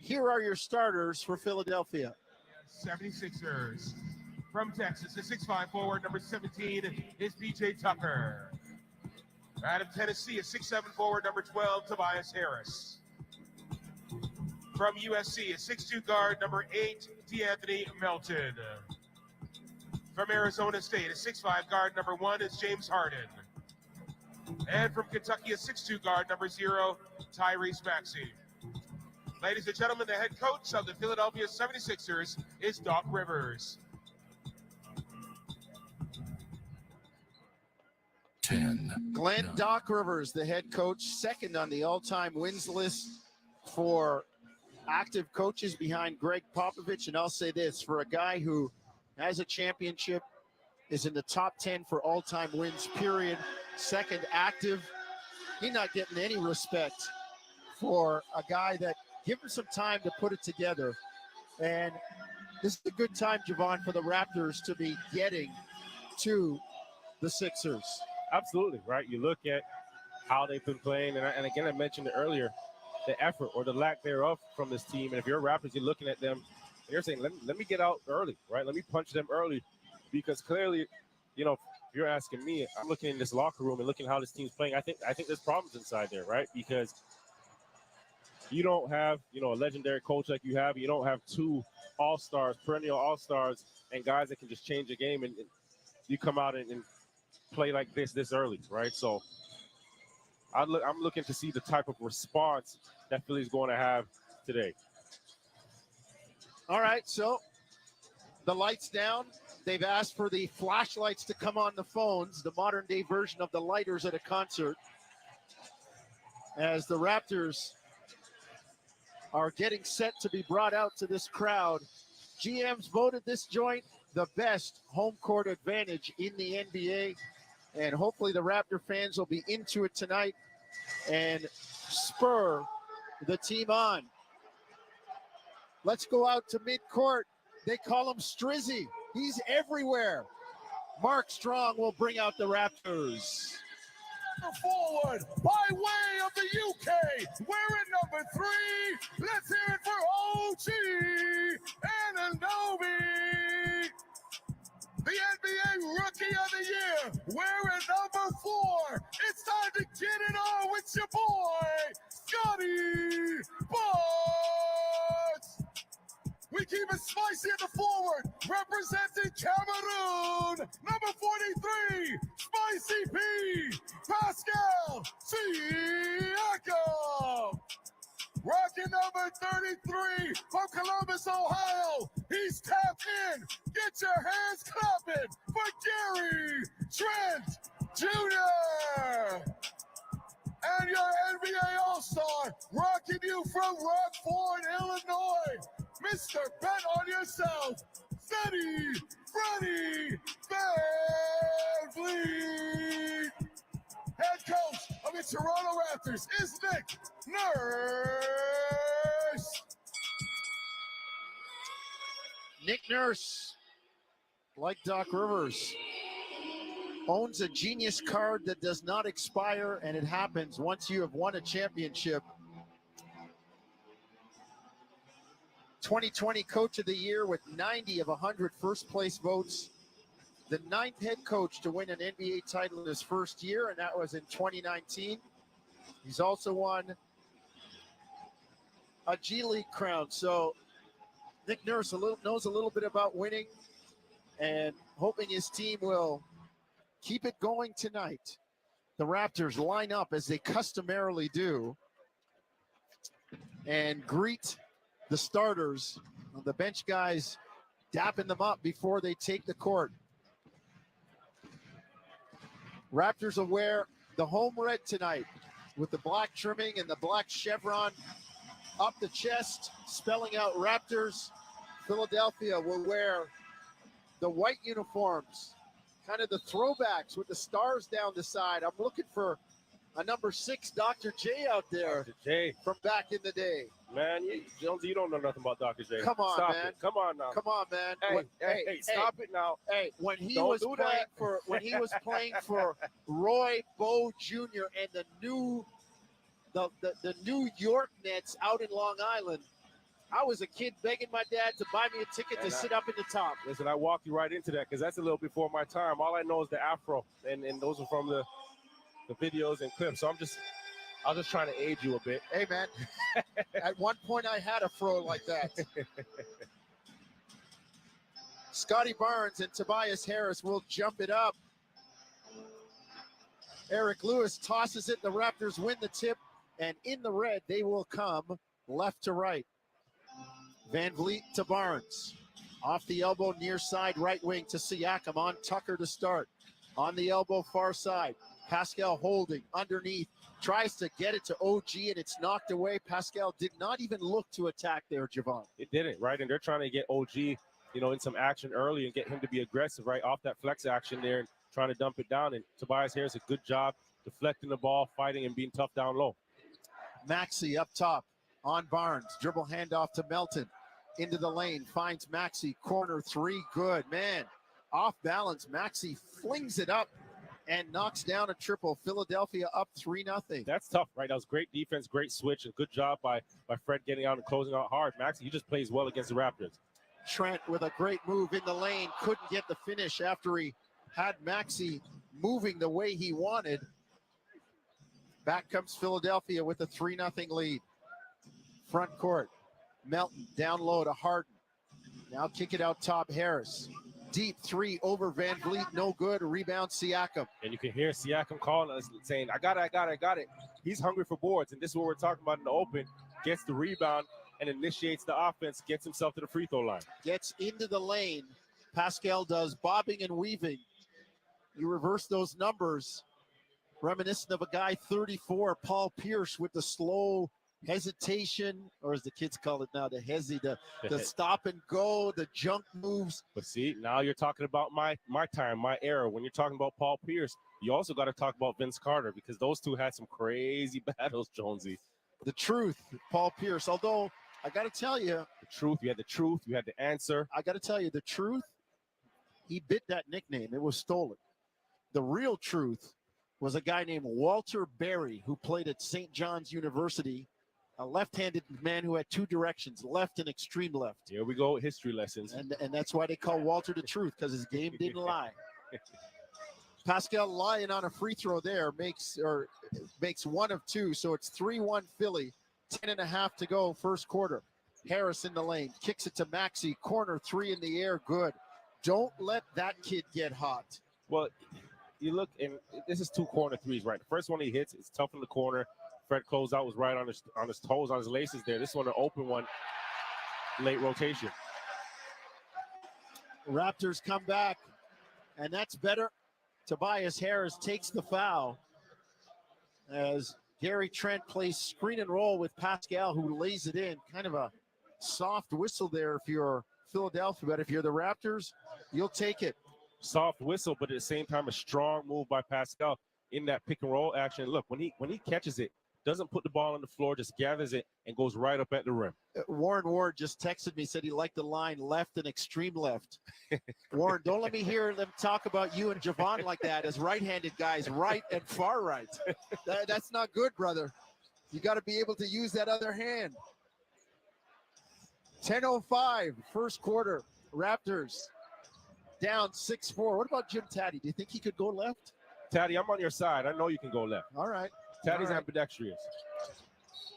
Here are your starters for Philadelphia. 76ers. From Texas, the 6'5" forward, number 17, is P.J. Tucker. Out of Tennessee, a 6'7" forward, number 12, Tobias Harris. From USC, a 6'2" guard, number 8, DeAnthony Melton. From Arizona State, a 6'5" guard, number 1, is James Harden. And from Kentucky, a 6'2" guard, number 0, Tyrese Maxey. Ladies and gentlemen, the head coach of the Philadelphia 76ers is Doc Rivers. 10. Glenn 9. Doc Rivers, the head coach, second on the all-time wins list for active coaches behind Greg Popovich. And I'll say this, for a guy who has a championship, is in the top 10 for all-time wins, period, second active, he's not getting any respect for a guy that give him some time to put it together. And this is a good time, Javon, for the Raptors to be getting to the Sixers. Absolutely, right? You look at how they've been playing, and again, I mentioned it earlier, the effort or the lack thereof from this team. And if you're Raptors, you're looking at them, and you're saying, let me get out early, right? Let me punch them early, because clearly, you know, if you're asking me, I'm looking in this locker room and looking at how this team's playing. I think there's problems inside there, right? Because you don't have, you know, a legendary coach like you have. You don't have two all-stars, perennial all-stars, and guys that can just change the game, and you come out and play like this early, right? So I'm looking to see the type of response that Philly's going to have today. All right, so the lights down. They've asked for the flashlights to come on the phones, the modern-day version of the lighters at a concert, as the Raptors are getting set to be brought out to this crowd. GMs voted this joint the best home court advantage in the NBA, and hopefully the Raptor fans will be into it tonight and spur the team on. Let's go out to midcourt. They call him Strizzy. He's everywhere. Mark Strong will bring out the Raptors. Forward by way of the UK, wearing number 3. Let's hear it for OG Anunoby, the NBA Rookie of the Year, wearing number 4. It's time to get it on with your boy, Scotty Bucks. We keep it spicy in the forward, representing Cameroon, number 43, Spicy P, Pascal Siakam. Rocking number 33 from Columbus, Ohio. He's tapped in. Get your hands clapping for Gary Trent Jr. And your NBA All-Star, rocking you from Rockford, Illinois, Mr. Bet on Yourself, Freddie VanVleet. Head coach of the Toronto Raptors is Nick Nurse. Nick Nurse, like Doc Rivers, owns a genius card that does not expire, and it happens once you have won a championship. 2020 Coach of the Year with 90 of 100 first-place votes. The 9th head coach to win an NBA title in his first year, and that was in 2019. He's also won a G League crown. So Nick Nurse knows a little bit about winning, and hoping his team will keep it going tonight. The Raptors line up as they customarily do and greet the starters, the bench guys dapping them up before they take the court. Raptors will wear the home red tonight with the black trimming and the black chevron up the chest, spelling out Raptors. Philadelphia will wear the white uniforms, kind of the throwbacks with the stars down the side. I'm looking for a number 6 Dr. J out there. Dr. J. From back in the day. Man, Jonesy, you don't know nothing about Dr. J. Come on, Stop man. It. Come on now. Come on, man. Hey, stop it now. Hey, when he Don't was do playing that. when he was playing for Roy Bowe Jr. and the New York Nets out in Long Island, I was a kid begging my dad to buy me a ticket to sit up in the top. Listen, I walked you right into that because that's a little before my time. All I know is the afro, and those are from the videos and clips. So I'm just trying to aid you a bit. Hey, man, at one point I had a fro like that. Scotty Barnes and Tobias Harris will jump it up. Eric Lewis tosses it. The Raptors win the tip, and in the red, they will come left to right. Van Vliet to Barnes. Off the elbow, near side, right wing to Siakam. On Tucker to start. On the elbow, far side. Pascal holding underneath. Tries to get it to OG, and it's knocked away. Pascal did not even look to attack there, Javon. It didn't, right? And they're trying to get OG, in some action early and get him to be aggressive, right? Off that flex action there and trying to dump it down. And Tobias Harris, a good job deflecting the ball, fighting, and being tough down low. Maxey up top on Barnes. Dribble handoff to Melton. Into the lane, finds Maxey. Corner three, good. Man, off balance. Maxey flings it up and knocks down a triple. Philadelphia up 3-0. That's tough, right? That was great defense, great switch, and good job by Fred getting out and closing out hard. Maxey, he just plays well against the Raptors. Trent with a great move in the lane. Couldn't get the finish after he had Maxey moving the way he wanted. Back comes Philadelphia with a 3-0 lead. Front court. Melton down low to Harden. Now kick it out top, Harris. Deep three over Van Vliet, no good. Rebound Siakam. And you can hear Siakam calling us saying, I got it. He's hungry for boards, and this is what we're talking about in the open. Gets the rebound and initiates the offense, gets himself to the free throw line. Gets into the lane. Pascal does bobbing and weaving. You reverse those numbers. Reminiscent of a guy 34, Paul Pierce, with the slow hesitation, or as the kids call it now, the stop and go, the jump moves. But see, now you're talking about my time, my era. When you're talking about Paul Pierce, you also got to talk about Vince Carter, because those two had some crazy battles, Jonesy. The truth, Paul Pierce. Although I got to tell you, you had the answer. I got to tell you the truth. He bit that nickname. It was stolen. The real truth was a guy named Walter Berry, who played at St. John's University. A left-handed man who had two directions, left and extreme left. Here we go, history lessons. And that's why they call Walter the truth, because his game didn't lie. Pascal lying on a free throw there makes one of two, so it's 3-1 Philly. 10.5 to go, first quarter. Harris in the lane, kicks it to Maxey. Corner three in the air, good. Don't let that kid get hot. Well, you look, and this is two corner threes, right? The first one he hits, it's tough in the corner. Fred closeout was right on his toes, on his laces there. This one, an open one, late rotation. Raptors come back, and that's better. Tobias Harris takes the foul as Gary Trent plays screen and roll with Pascal, who lays it in. Kind of a soft whistle there if you're Philadelphia, but if you're the Raptors, you'll take it. Soft whistle, but at the same time, a strong move by Pascal in that pick and roll action. Look, when he catches it, doesn't put the ball on the floor, just gathers it and goes right up at the rim. Warren Ward just texted me, said he liked the line left and extreme left. Warren, don't let me hear them talk about you and Javon like that as right-handed guys, right and far right. That's not good, brother. You got to be able to use that other hand. 10:05, first quarter. Raptors down 6-4. What about Jim Taddy? Do you think he could go left? Taddy, I'm on your side. I know you can go left. All right. Taddy's ambidextrous.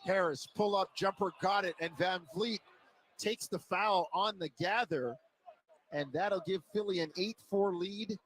Harris, pull-up jumper, got it, and Van Vliet takes the foul on the gather, and that'll give Philly an 8-4 lead,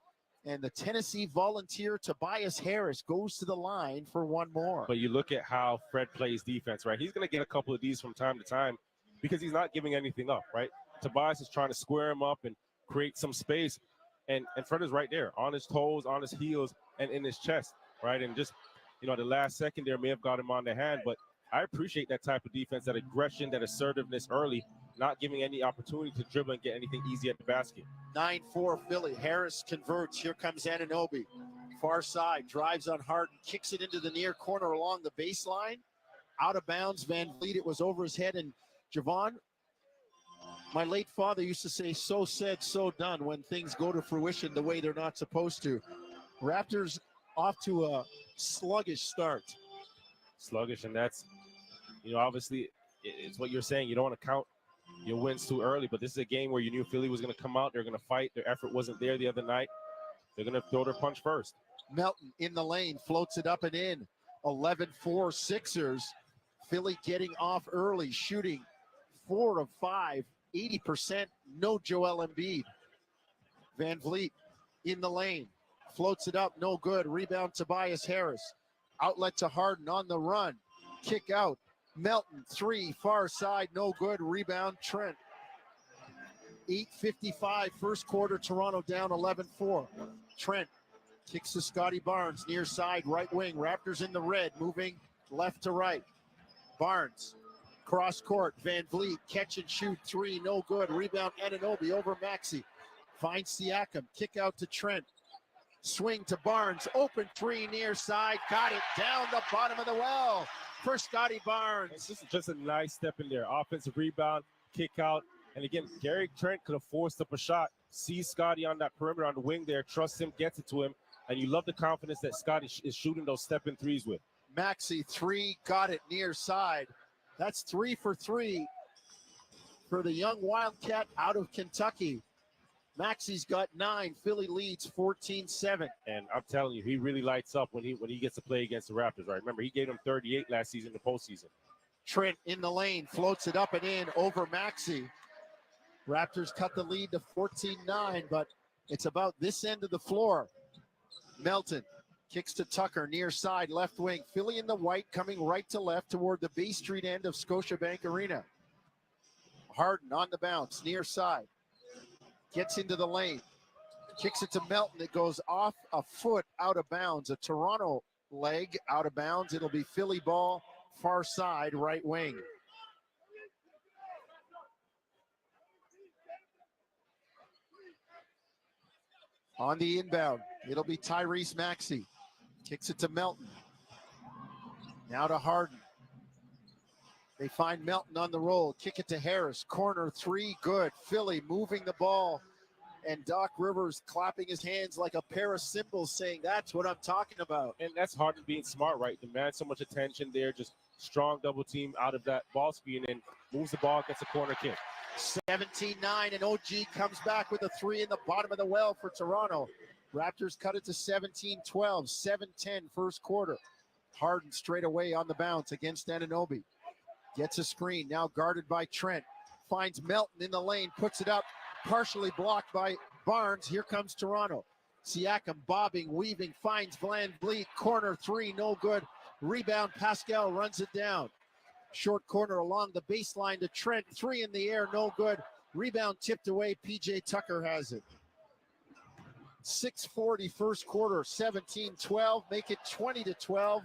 and the Tennessee Volunteer Tobias Harris goes to the line for one more. But you look at how Fred plays defense, right? He's going to get a couple of these from time to time because he's not giving anything up, right? Tobias is trying to square him up and create some space, and Fred is right there on his toes, on his heels, and in his chest, right? And just, the last second there may have got him on the hand, but I appreciate that type of defense, that aggression, that assertiveness early, not giving any opportunity to dribble and get anything easy at the basket. 9-4 Philly. Harris converts. Here comes Anunoby. Far side, drives on Harden, kicks it into the near corner along the baseline. Out of bounds, Van Vliet. It was over his head. And Javon, my late father used to say, so said, so done, when things go to fruition the way they're not supposed to. Raptors off to a sluggish start. Sluggish, and that's, obviously it's what you're saying. You don't want to count your wins too early. But this is a game where you knew Philly was going to come out. They're going to fight. Their effort wasn't there the other night. They're going to throw their punch first. Melton in the lane, floats it up and in. 11-4 Sixers. Philly getting off early, shooting 4 of 5, 80%. No Joel Embiid. Van Vliet in the lane, floats it up, no good. Rebound Tobias Harris. Outlet to Harden on the run. Kick out. Melton, 3, far side, no good. Rebound Trent. 8:55 first quarter, Toronto down 11-4. Trent kicks to Scotty Barnes, near side, right wing. Raptors in the red, moving left to right. Barnes, cross court. Van Vliet, catch and shoot, 3, no good. Rebound Anunoby over Maxey. Finds Siakam, kick out to Trent. Swing to Barnes, open 3 near side. Got it down the bottom of the well for Scotty Barnes. This is just a nice step in there. Offensive rebound, kick out. And again, Gary Trent could have forced up a shot. Sees Scotty on that perimeter on the wing there, trusts him, gets it to him. And you love the confidence that Scotty is shooting those step-in threes with. Maxey, 3, got it near side. That's 3 for 3 for the young Wildcat out of Kentucky. Maxey's got 9. Philly leads 14-7. And I'm telling you, he really lights up when he gets to play against the Raptors, right? Remember, he gave them 38 last season in the postseason. Trent in the lane, floats it up and in over Maxey. Raptors cut the lead to 14-9, but it's about this end of the floor. Melton kicks to Tucker, near side, left wing. Philly in the white, coming right to left toward the Bay Street end of Scotiabank Arena. Harden on the bounce, near side. Gets into the lane, kicks it to Melton. It goes off a foot out of bounds. A Toronto leg out of bounds. It'll be Philly ball, far side, right wing. On the inbound, it'll be Tyrese Maxey. Kicks it to Melton. Now to Harden. They find Melton on the roll. Kick it to Harris. Corner 3, good. Philly moving the ball. And Doc Rivers clapping his hands like a pair of cymbals saying, that's what I'm talking about. And that's Harden being smart, right? Demands so much attention there. Just strong double team out of that ball screen and moves the ball, gets a corner kick. 17-9, and OG comes back with a 3 in the bottom of the well for Toronto. Raptors cut it to 17-12, 7-10 first quarter. Harden straight away on the bounce against Anunoby. Gets a screen, now guarded by Trent. Finds Melton in the lane, puts it up, partially blocked by Barnes. Here comes Toronto. Siakam bobbing, weaving, finds Van Vliet. Corner 3, no good. Rebound, Pascal runs it down. Short corner along the baseline to Trent. 3 in the air, no good. Rebound tipped away. PJ Tucker has it. 6:40 first quarter, 17-12. Make it 20-12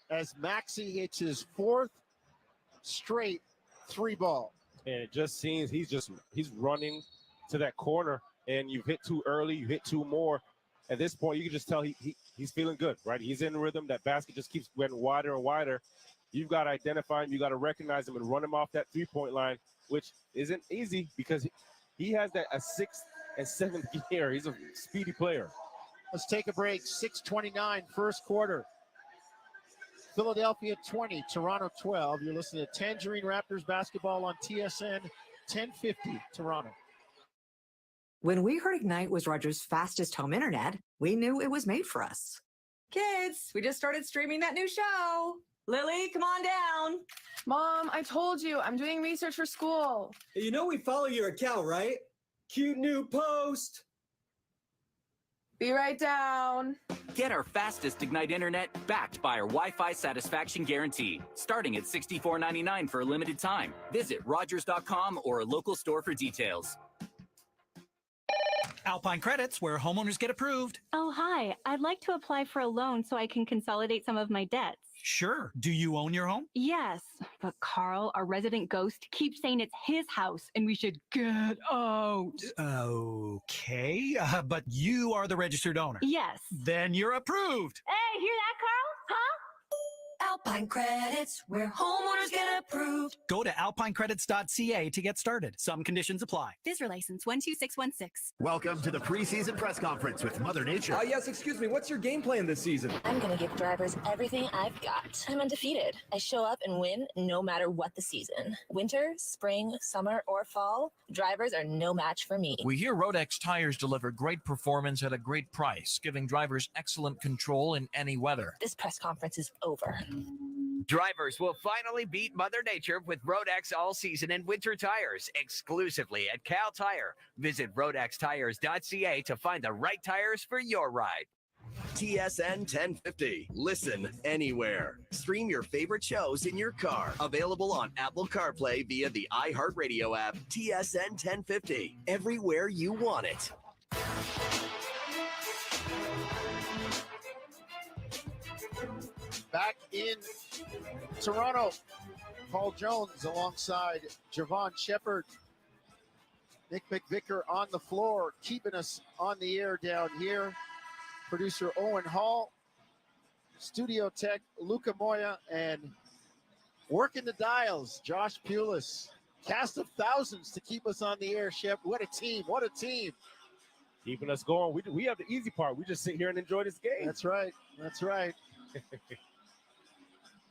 as Maxey hits his 4th straight 3 ball. And it just seems he's running to that corner, and you've hit too early, you hit 2 more. At this point, you can just tell he's feeling good, right? He's in rhythm. That basket just keeps getting wider and wider. You've got to identify him. You got to recognize him and run him off that 3-point line, which isn't easy because he has that a 6th and 7th gear. He's a speedy player. Let's take a break. 6:29 first quarter. Philadelphia 20, Toronto 12. You're listening to Tangerine Raptors basketball on TSN 1050 Toronto. When we heard Ignite was Rogers' fastest home internet, we knew it was made for us. Kids, we just started streaming that new show. Lily, come on down. Mom, I told you, I'm doing research for school. You know we follow your account, right? Cute new post. Be right down. Get our fastest Ignite internet backed by our Wi-Fi satisfaction guarantee, starting at $64.99 for a limited time. Visit Rogers.com or a local store for details. Alpine Credits, where homeowners get approved. Oh, hi. I'd like to apply for a loan so I can consolidate some of my debts. Sure. Do you own your home? Yes, but Carl, our resident ghost, keeps saying it's his house and we should get out. Okay, but you are the registered owner. Yes. Then you're approved. Hey, hear that, Carl? Huh? Alpine Credits, where homeowners get approved. Go to alpinecredits.ca to get started. Some conditions apply. Visitor license 12616. Welcome to the preseason press conference with Mother Nature. Yes, excuse me. What's your game plan this season? I'm going to give drivers everything I've got. I'm undefeated. I show up and win no matter what the season. Winter, spring, summer, or fall, drivers are no match for me. We hear Rodex tires deliver great performance at a great price, giving drivers excellent control in any weather. This press conference is over. Drivers will finally beat Mother Nature with Rodex all-season and winter tires exclusively at Cal Tire. Visit rodextires.ca to find the right tires for your ride. TSN 1050. Listen anywhere. Stream your favorite shows in your car. Available on Apple CarPlay via the iHeartRadio app. TSN 1050. Everywhere you want it. Back in Toronto, Paul Jones alongside Javon Shepard. Nick McVicker on the floor, keeping us on the air down here. Producer Owen Hall, studio tech Luca Moya, and working the dials, Josh Pulis. Cast of thousands to keep us on the air, Shep. What a team, what a team. Keeping us going. We have the easy part. We just sit here and enjoy this game. That's right, that's right.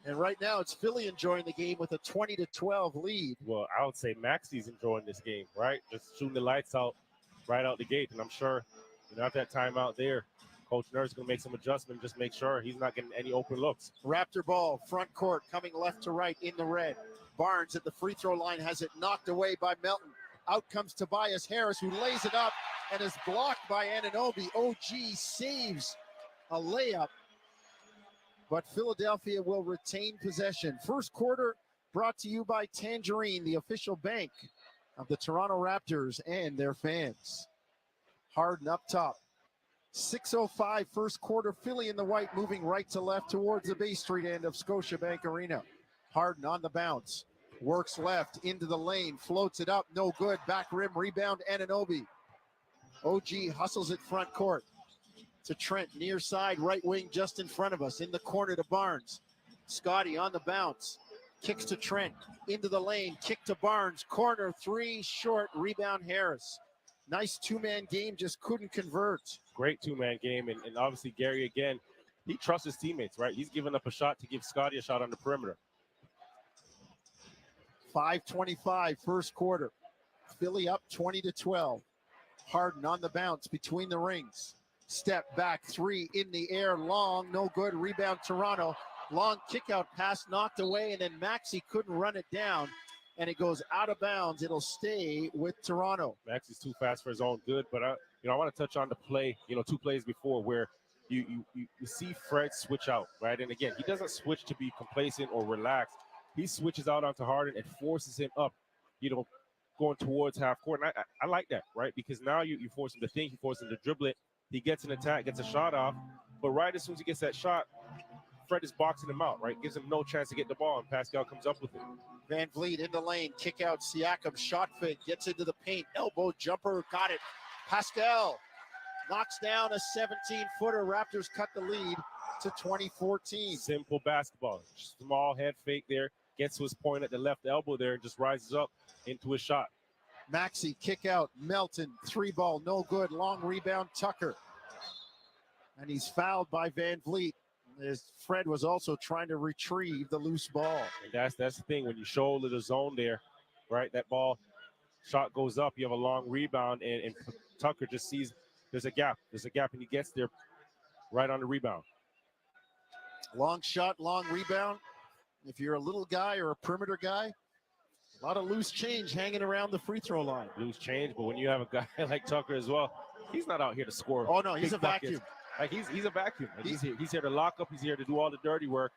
And right now, it's Philly enjoying the game with a 20-12 lead. Well, I would say Maxi's enjoying this game, right? Just shooting the lights out right out the gate. And I'm sure, at that timeout there, Coach Nurse is going to make some adjustments, just make sure he's not getting any open looks. Raptor ball, front court, coming left to right in the red. Barnes at the free throw line has it knocked away by Melton. Out comes Tobias Harris, who lays it up and is blocked by Anunoby. OG saves a layup, but Philadelphia will retain possession. First quarter brought to you by Tangerine, the official bank of the Toronto Raptors and their fans. Harden up top. 6:05 first quarter, Philly in the white, moving right to left towards the Bay Street end of Scotiabank Arena. Harden on the bounce, works left into the lane, floats it up, no good, back rim rebound, Anunoby. OG hustles it front court to Trent, near side, right wing just in front of us, in the corner to Barnes. Scotty on the bounce, kicks to Trent, into the lane, kick to Barnes, corner three, short, rebound Harris. Nice two-man game, just couldn't convert. Great two-man game, and obviously Gary, again, he trusts his teammates, right? He's giving up a shot to give Scotty a shot on the perimeter. 5:25 first quarter. Philly up 20-12. Harden on the bounce between the rings. Step back three in the air, long, no good. Rebound Toronto. Long kick out pass knocked away, and then Maxey couldn't run it down, and it goes out of bounds. It'll stay with Toronto. Maxey's too fast for his own good, but I want to touch on the play, two plays before where you see Fred switch out, right? And again, he doesn't switch to be complacent or relaxed. He switches out onto Harden and forces him up, going towards half court. And I like that, right? Because now you force him to think, you force him to dribble it. He gets an attack, gets a shot off, but right as soon as he gets that shot, Fred is boxing him out, right? Gives him no chance to get the ball, and Pascal comes up with it. Van Vliet in the lane, kick out, Siakam, shot fake, gets into the paint, elbow jumper, got it. Pascal knocks down a 17-footer. Raptors cut the lead to 20-14. Simple basketball. Small head fake there, gets to his point at the left elbow there, and just rises up into his shot. Maxey, kick out, Melton, three ball, no good, long rebound, Tucker. And he's fouled by Van Vliet, as Fred was also trying to retrieve the loose ball. And that's the thing, when you shoulder the zone there, right, that ball, shot goes up, you have a long rebound, and Tucker just sees there's a gap, and he gets there right on the rebound. Long shot, long rebound. If you're a little guy or a perimeter guy, a lot of loose change hanging around the free throw line. Loose change, but when you have a guy like Tucker as well, he's not out here to score. Oh, no, he's a vacuum. Like he's a vacuum. Like he's here to lock up. He's here to do all the dirty work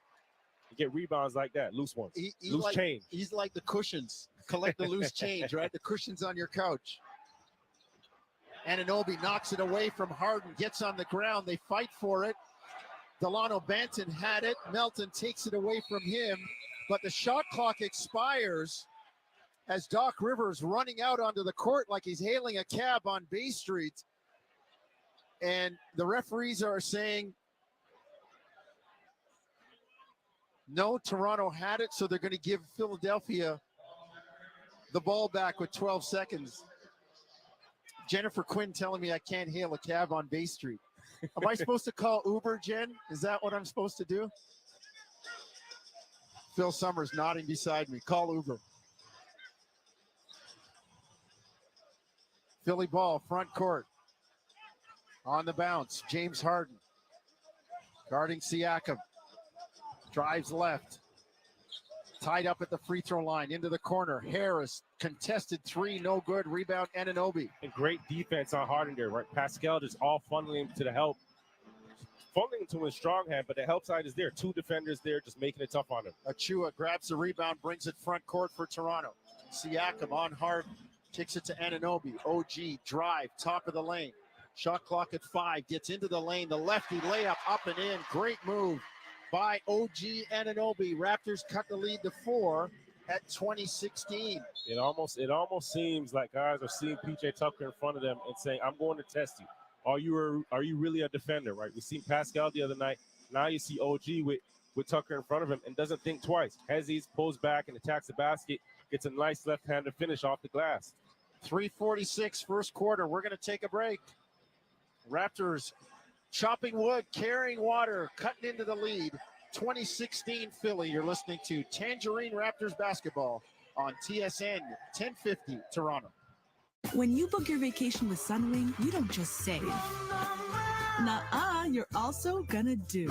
and get rebounds like that, loose ones, loose change. He's like the cushions. Collect the loose change, right? The cushions on your couch. Anunoby knocks it away from Harden, gets on the ground. They fight for it. Delano Banton had it. Melton takes it away from him, but the shot clock expires as Doc Rivers running out onto the court like he's hailing a cab on Bay Street. And the referees are saying No, Toronto had it, so they're going to give Philadelphia the ball back with 12 seconds. Jennifer Quinn telling me I can't hail a cab on Bay Street. Am I supposed to call Uber, Jen? Is that what I'm supposed to do? Phil Summers nodding beside me. Call Uber. Philly ball, front court. On the bounce, James Harden. Guarding Siakam. Drives left. Tied up at the free throw line, into the corner. Harris, contested three, no good. Rebound, Anunoby. And great defense on Harden there, right? Pascal just all funneling him to the help. Funneling to his strong hand, but the help side is there. Two defenders there, just making it tough on him. Achua grabs the rebound, brings it front court for Toronto. Siakam on Harden, kicks it to Anunoby. OG, drive, top of the lane. Shot clock at 5, gets into the lane. The lefty layup up and in. Great move by OG Anunoby. Raptors cut the lead to 4 at 2016. It almost seems like guys are seeing PJ Tucker in front of them and saying, I'm going to test you. Are you really a defender, right? We seen Pascal the other night. Now you see OG with Tucker in front of him and doesn't think twice. Hezzy pulls back and attacks the basket, gets a nice left-handed finish off the glass. 3:46 first quarter. We're going to take a break. Raptors chopping wood, carrying water, cutting into the lead. 2016 Philly. You're listening to Tangerine Raptors basketball on TSN 1050 Toronto. When you book your vacation with Sunwing, you don't just save. Nuh-uh, you're also gonna do.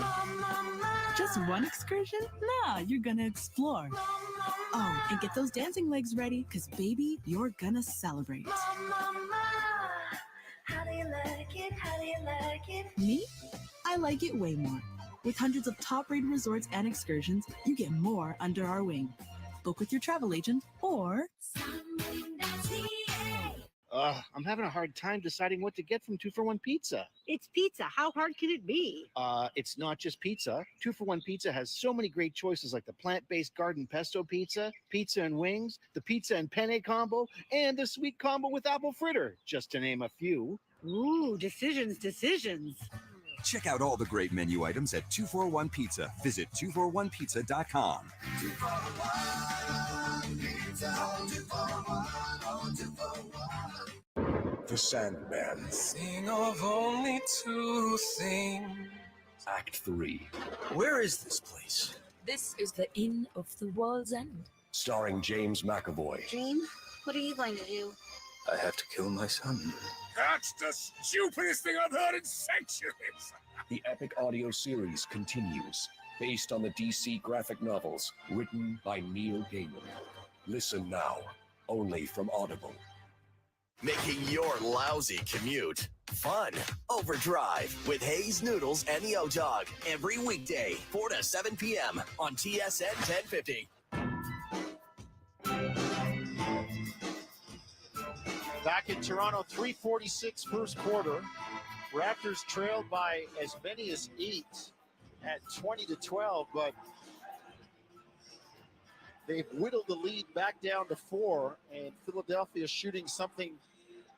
Just one excursion? Nah, you're gonna explore. Oh, and get those dancing legs ready, because baby, you're gonna celebrate. How do you like it? How do you like it? Me? I like it way more. With hundreds of top-rated resorts and excursions, you get more under our wing. Book with your travel agent or... I'm having a hard time deciding what to get from 2-for-1 Pizza. It's pizza. How hard can it be? It's not just pizza. 2-for-1 Pizza has so many great choices like the plant-based garden pesto pizza, pizza and wings, the pizza and penne combo, and the sweet combo with apple fritter, just to name a few. Ooh, decisions. Check out all the great menu items at 241 Pizza. Visit 241pizza.com. 241 Pizza, 241. The Sandman. Sing of only two things. Act 3. Where is this place? This is the Inn of the World's End. Starring James McAvoy. Dream, what are you going to do? I have to kill my son. That's the stupidest thing I've heard in centuries. The epic audio series continues, based on the DC graphic novels, written by Neil Gaiman. Listen now, only from Audible. Making your lousy commute fun. Overdrive with Hayes Noodles and the O-Dog every weekday, 4 to 7 p.m. on TSN 1050. Back in Toronto, 3:46 first quarter. Raptors trailed by as many as 8 at 20-12, but they've whittled the lead back down to 4, and Philadelphia shooting something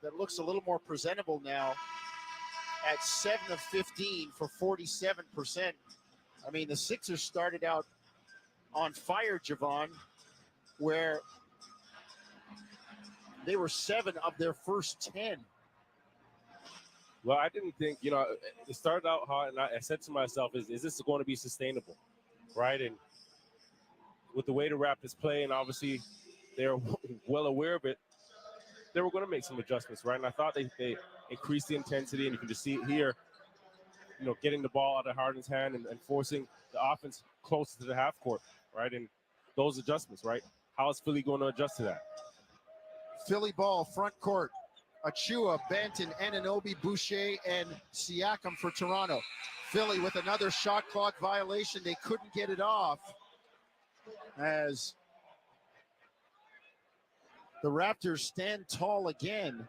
that looks a little more presentable now at 7 of 15 for 47%. I mean, the Sixers started out on fire, Javon, where they were 7 of their first 10. Well, I didn't think, it started out hot, and I said to myself, is this going to be sustainable, right? And with the way the Raptors play, and obviously they're well aware of it, they were going to make some adjustments, right? And I thought they increased the intensity, and you can just see it here, getting the ball out of Harden's hand and forcing the offense closer to the half court, right? And those adjustments, right? How is Philly going to adjust to that? Philly ball, front court. Achua, Benton, Anunoby, Boucher, and Siakam for Toronto. Philly with another shot clock violation. They couldn't get it off as the Raptors stand tall again.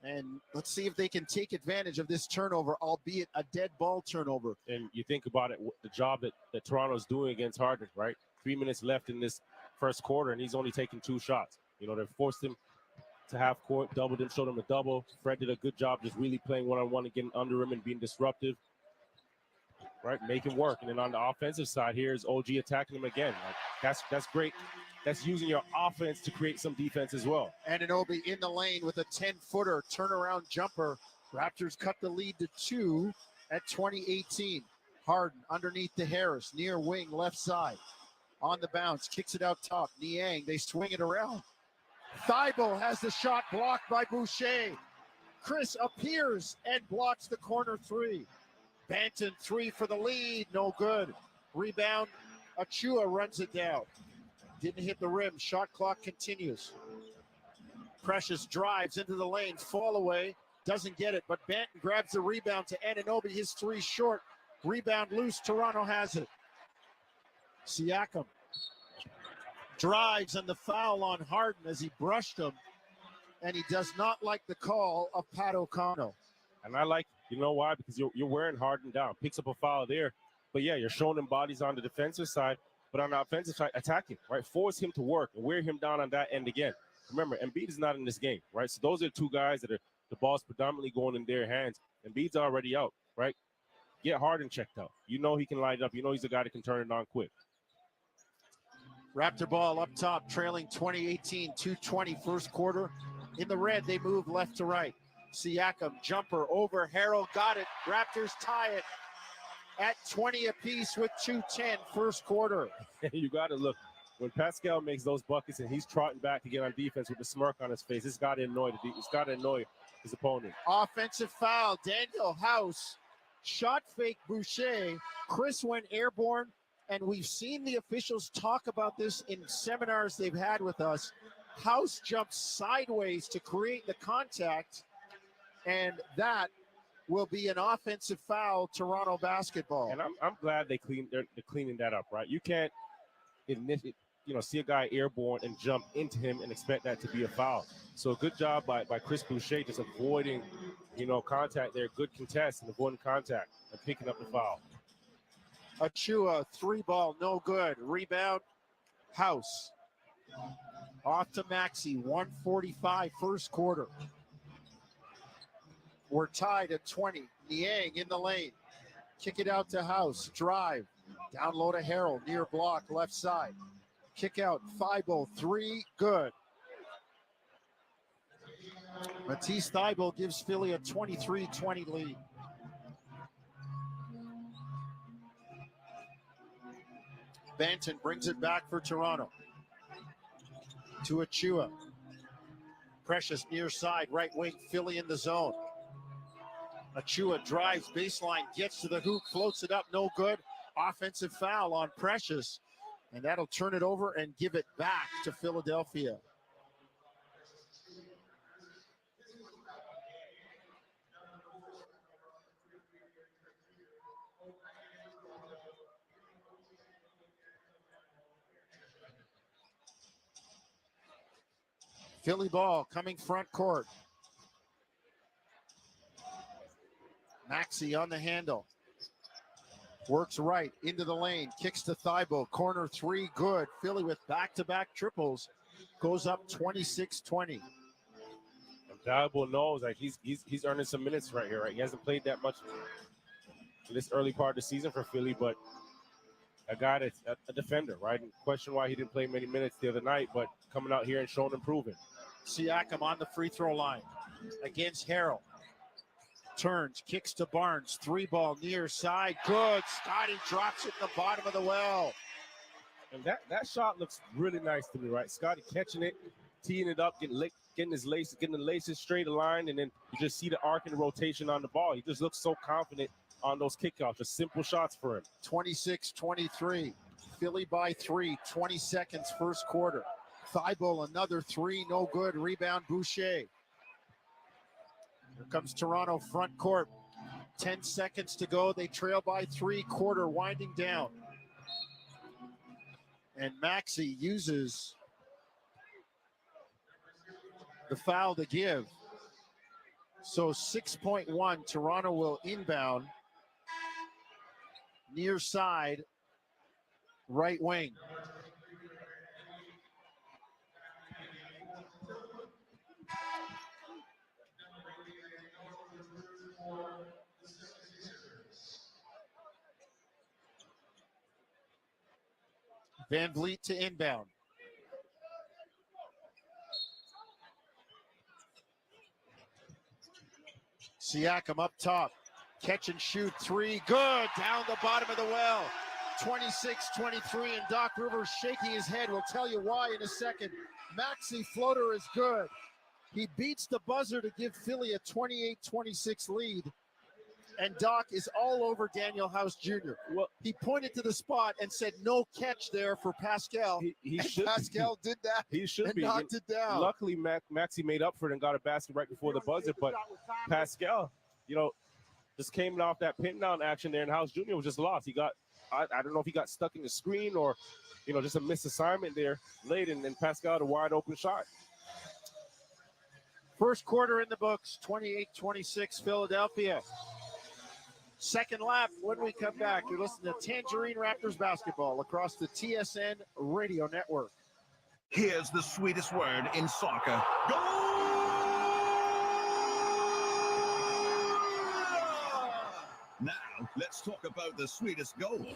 And let's see if they can take advantage of this turnover, albeit a dead ball turnover. And you think about it, the job that Toronto's doing against Harden, right? 3 minutes left in this first quarter, and he's only taking 2 shots. They forced him to half court, doubled him, showed him a double. Fred did a good job just really playing one-on-one and getting under him and being disruptive. right? Make him work. And then on the offensive side, here's OG attacking him again. Like, that's great. That's using your offense to create some defense as well. Anunoby in the lane with a 10-footer turnaround jumper. Raptors cut the lead to 2 at 20-18. Harden underneath to Harris, near wing, left side. On the bounce, kicks it out top. Niang, they swing it around. Thibault has the shot blocked by Boucher. Chris appears and blocks the corner three. Banton 3 for the lead, no good. Rebound, Achua runs it down. Didn't hit the rim, shot clock continues. Precious drives into the lane, fall away, doesn't get it, but Banton grabs the rebound to Anunoby, his 3 short. Rebound loose, Toronto has it. Siakam drives and the foul on Harden as he brushed him, and he does not like the call of Pat O'Connell. And I like, you know why? Because you're wearing Harden down. Picks up a foul there. But yeah, you're showing him bodies on the defensive side, but on the offensive side, attack him, right? Force him to work and wear him down on that end again. Remember, Embiid is not in this game, right? So those are 2 guys that are the ball's predominantly going in their hands. Embiid's already out, right? Get Harden checked out. You know he can light it up. You know he's a guy that can turn it on quick. Raptor ball up top, trailing 20-18, 2:20 first quarter. In the red, they move left to right. Siakam, jumper over Harrell, got it. Raptors tie it at 20 apiece with 2:10 first quarter. You got to look. When Pascal makes those buckets and he's trotting back to get on defense with a smirk on his face, it's got to annoy his opponent. Offensive foul, Daniel House. Shot fake Boucher. Chris went airborne, and we've seen the officials talk about this in seminars they've had with us. House jumps sideways to create the contact, and that will be an offensive foul, Toronto basketball. And I'm glad they're cleaning that up, right? You can't see a guy airborne and jump into him and expect that to be a foul. So a good job by Chris Boucher just avoiding, contact there. Good contest and avoiding contact and picking up the foul. Achua, 3 ball, no good. Rebound, House. Off to Maxey, 1:45 first quarter. We're tied at 20. Niang in the lane. Kick it out to House. Drive. Down low to Harrell. Near block, left side. Kick out. Thibault, 3. Good. Matisse Thibault gives Philly a 23-20 lead. Banton brings it back for Toronto. To Achua. Precious near side, right wing, Philly in the zone. Achua drives baseline, gets to the hoop, floats it up, no good. Offensive foul on Precious, and that'll turn it over and give it back to Philadelphia. Philly ball coming front court. Maxey on the handle. Works right into the lane. Kicks to Thibault. Corner 3, good. Philly with back-to-back triples. Goes up 26-20. Thibault knows like he's earning some minutes right here, right? He hasn't played that much in this early part of the season for Philly, but a guy that's a defender, right? And question why he didn't play many minutes the other night, but coming out here and showing improvement. Siakam on the free throw line against Harrell. Turns, kicks to Barnes. 3 ball near side. Good. Scotty drops it in the bottom of the well. And that shot looks really nice to me, right? Scotty catching it, teeing it up, getting the laces straight aligned, and then you just see the arc and the rotation on the ball. He just looks so confident on those kickoffs. Just simple shots for him. 26-23. Philly by 3. 20 seconds first quarter. Thibault another 3, no good. Rebound Boucher. Here comes Toronto front court. 10 seconds to go. They trail by 3, quarter winding down. And Maxey uses the foul to give. So 6.1, Toronto will inbound. Near side, right wing. Van Vliet to inbound. Siakam up top. Catch and shoot three. Good. Down the bottom of the well. 26-23, and Doc Rivers shaking his head. We'll tell you why in a second. Maxey floater is good. He beats the buzzer to give Philly a 28-26 lead. And Doc is all over Daniel House Jr. Well, he pointed to the spot and said, "No catch there for Pascal." He should. Pascal did that. He should and be. knocked it down. Luckily, Maxey made up for it and got a basket right before the buzzer. But Pascal, just came off that pin down action there, and House Jr. was just lost. He got, I don't know if he got stuck in the screen or, just a missed assignment there late, and then Pascal had a wide open shot. First quarter in the books, 28-26 Philadelphia. Second lap when we come back. You're listening to Tangerine Raptors basketball across the TSN radio network. Here's the sweetest word in soccer. Goal! Now, let's talk about the sweetest goal.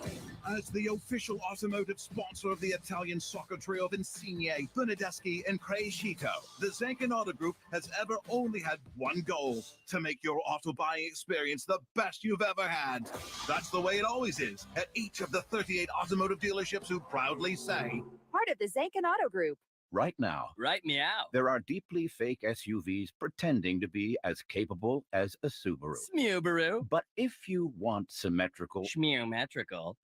As the official automotive sponsor of the Italian soccer trio of Insigne, Bernardeschi, and Crescito, the Zancanaro Group has ever only had one goal: to make your auto buying experience the best you've ever had. That's the way it always is at each of the 38 automotive dealerships who proudly say, part of the Zancanaro Group. Right now, Right meow. there are deeply fake SUVs pretending to be as capable as a Subaru. Smubaru. But if you want symmetrical, Schmeometrical.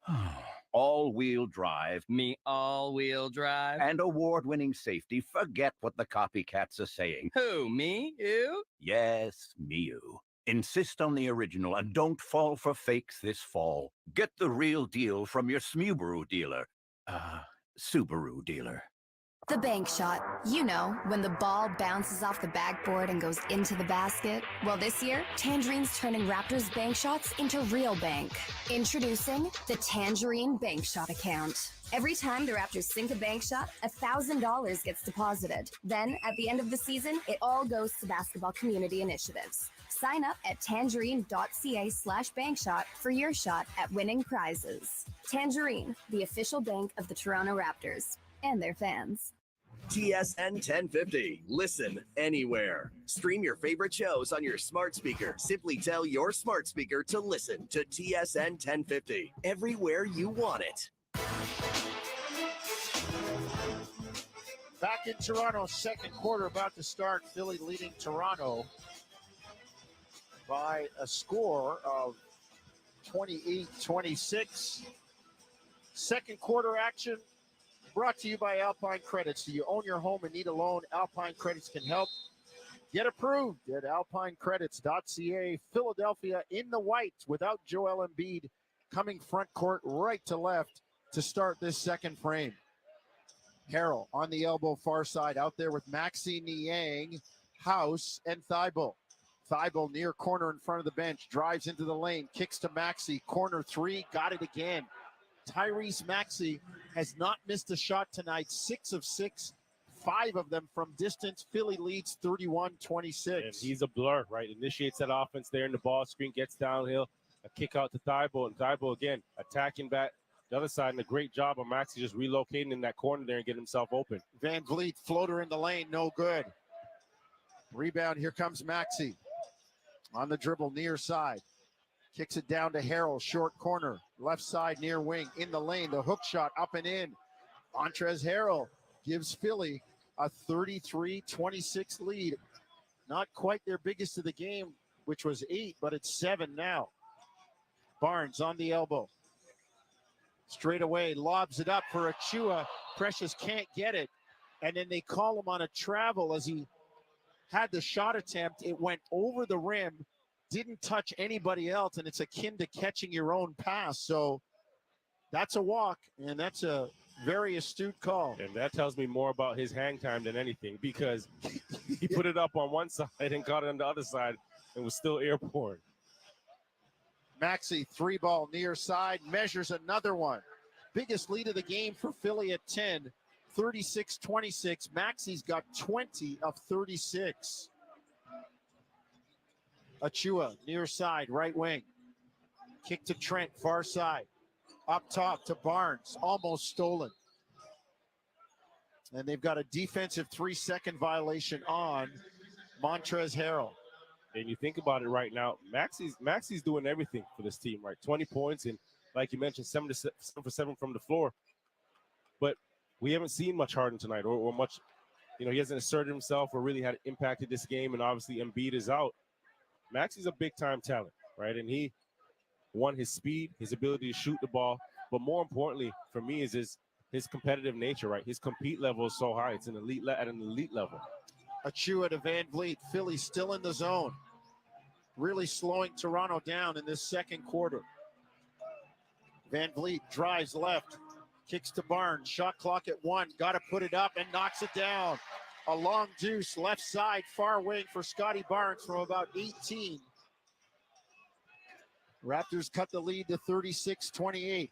all-wheel drive, Me all-wheel drive. and award-winning safety, forget what the copycats are saying. Who, me? You? Yes, Miu. Insist on the original and don't fall for fakes this fall. Get the real deal from your Smubaru dealer. Subaru dealer. The bank shot. You know, when the ball bounces off the backboard and goes into the basket. Well, this year, Tangerine's turning Raptors bank shots into real bank. Introducing the Tangerine Bank Shot account. Every time the Raptors sink a bank shot, $1,000 gets deposited. Then, at the end of the season, it all goes to basketball community initiatives. Sign up at tangerine.ca/bankshot for your shot at winning prizes. Tangerine, the official bank of the Toronto Raptors and their fans. TSN 1050. Listen anywhere. Stream your favorite shows on your smart speaker. Simply tell your smart speaker to listen to TSN 1050 everywhere you want it. Back in Toronto, second quarter about to start. Philly leading Toronto by a score of 28-26. Second quarter action brought to you by Alpine Credits. Do you own your home and need a loan? Alpine Credits can help. Get approved at alpinecredits.ca. Philadelphia in the white without Joel Embiid coming front court right to left to start this second frame. Harrell on the elbow far side out there with Maxey, Niang, House, and Thibault. Thibault near corner in front of the bench, drives into the lane, kicks to Maxey, corner three, got it again. Tyrese Maxey has not missed a shot tonight, 6 of 6, 5 of them from distance. Philly leads 31-26. And he's a blur, right? Initiates that offense there in the ball screen, gets downhill, a kick out to Thibault, and Thibault again attacking back the other side, and a great job of Maxey just relocating in that corner there and getting himself open. Van Vliet, floater in the lane, no good. Rebound, here comes Maxey. On the dribble, near side. Kicks it down to Harrell, short corner, left side near wing, in the lane, the hook shot up and in. Montrezl Harrell gives Philly a 33-26 lead. Not quite their biggest of the game, which was 8, but it's 7 now. Barnes on the elbow. Straight away, lobs it up for Achua. Precious can't get it. And then they call him on a travel as he had the shot attempt. It went over the rim, didn't touch anybody else, and it's akin to catching your own pass. So that's a walk, and that's a very astute call. And that tells me more about his hang time than anything, because he put it up on one side and caught it on the other side and was still airborne. Maxey, 3-ball near side, measures another one. Biggest lead of the game for Philly at 10, 36-26. Maxey's got 20 of 36. Achua, near side, right wing. Kick to Trent, far side. Up top to Barnes, almost stolen. And they've got a defensive 3-second violation on Montrezl Harrell. And you think about it right now, Maxi's doing everything for this team, right? 20 points, and like you mentioned, 7 for 7 from the floor. But we haven't seen much Harden tonight, or much, he hasn't asserted himself or really had impacted this game, and obviously Embiid is out. Maxi's a big-time talent, right? And he won his speed, his ability to shoot the ball, but more importantly for me is his competitive nature, right? His compete level is so high. It's at an elite level. Achua to Van Vliet. Philly still in the zone. Really slowing Toronto down in this second quarter. Van Vliet drives left, kicks to Barnes. Shot clock at 1. Got to put it up and knocks it down. A long deuce, left side, far wing for Scotty Barnes from about 18. Raptors cut the lead to 36-28.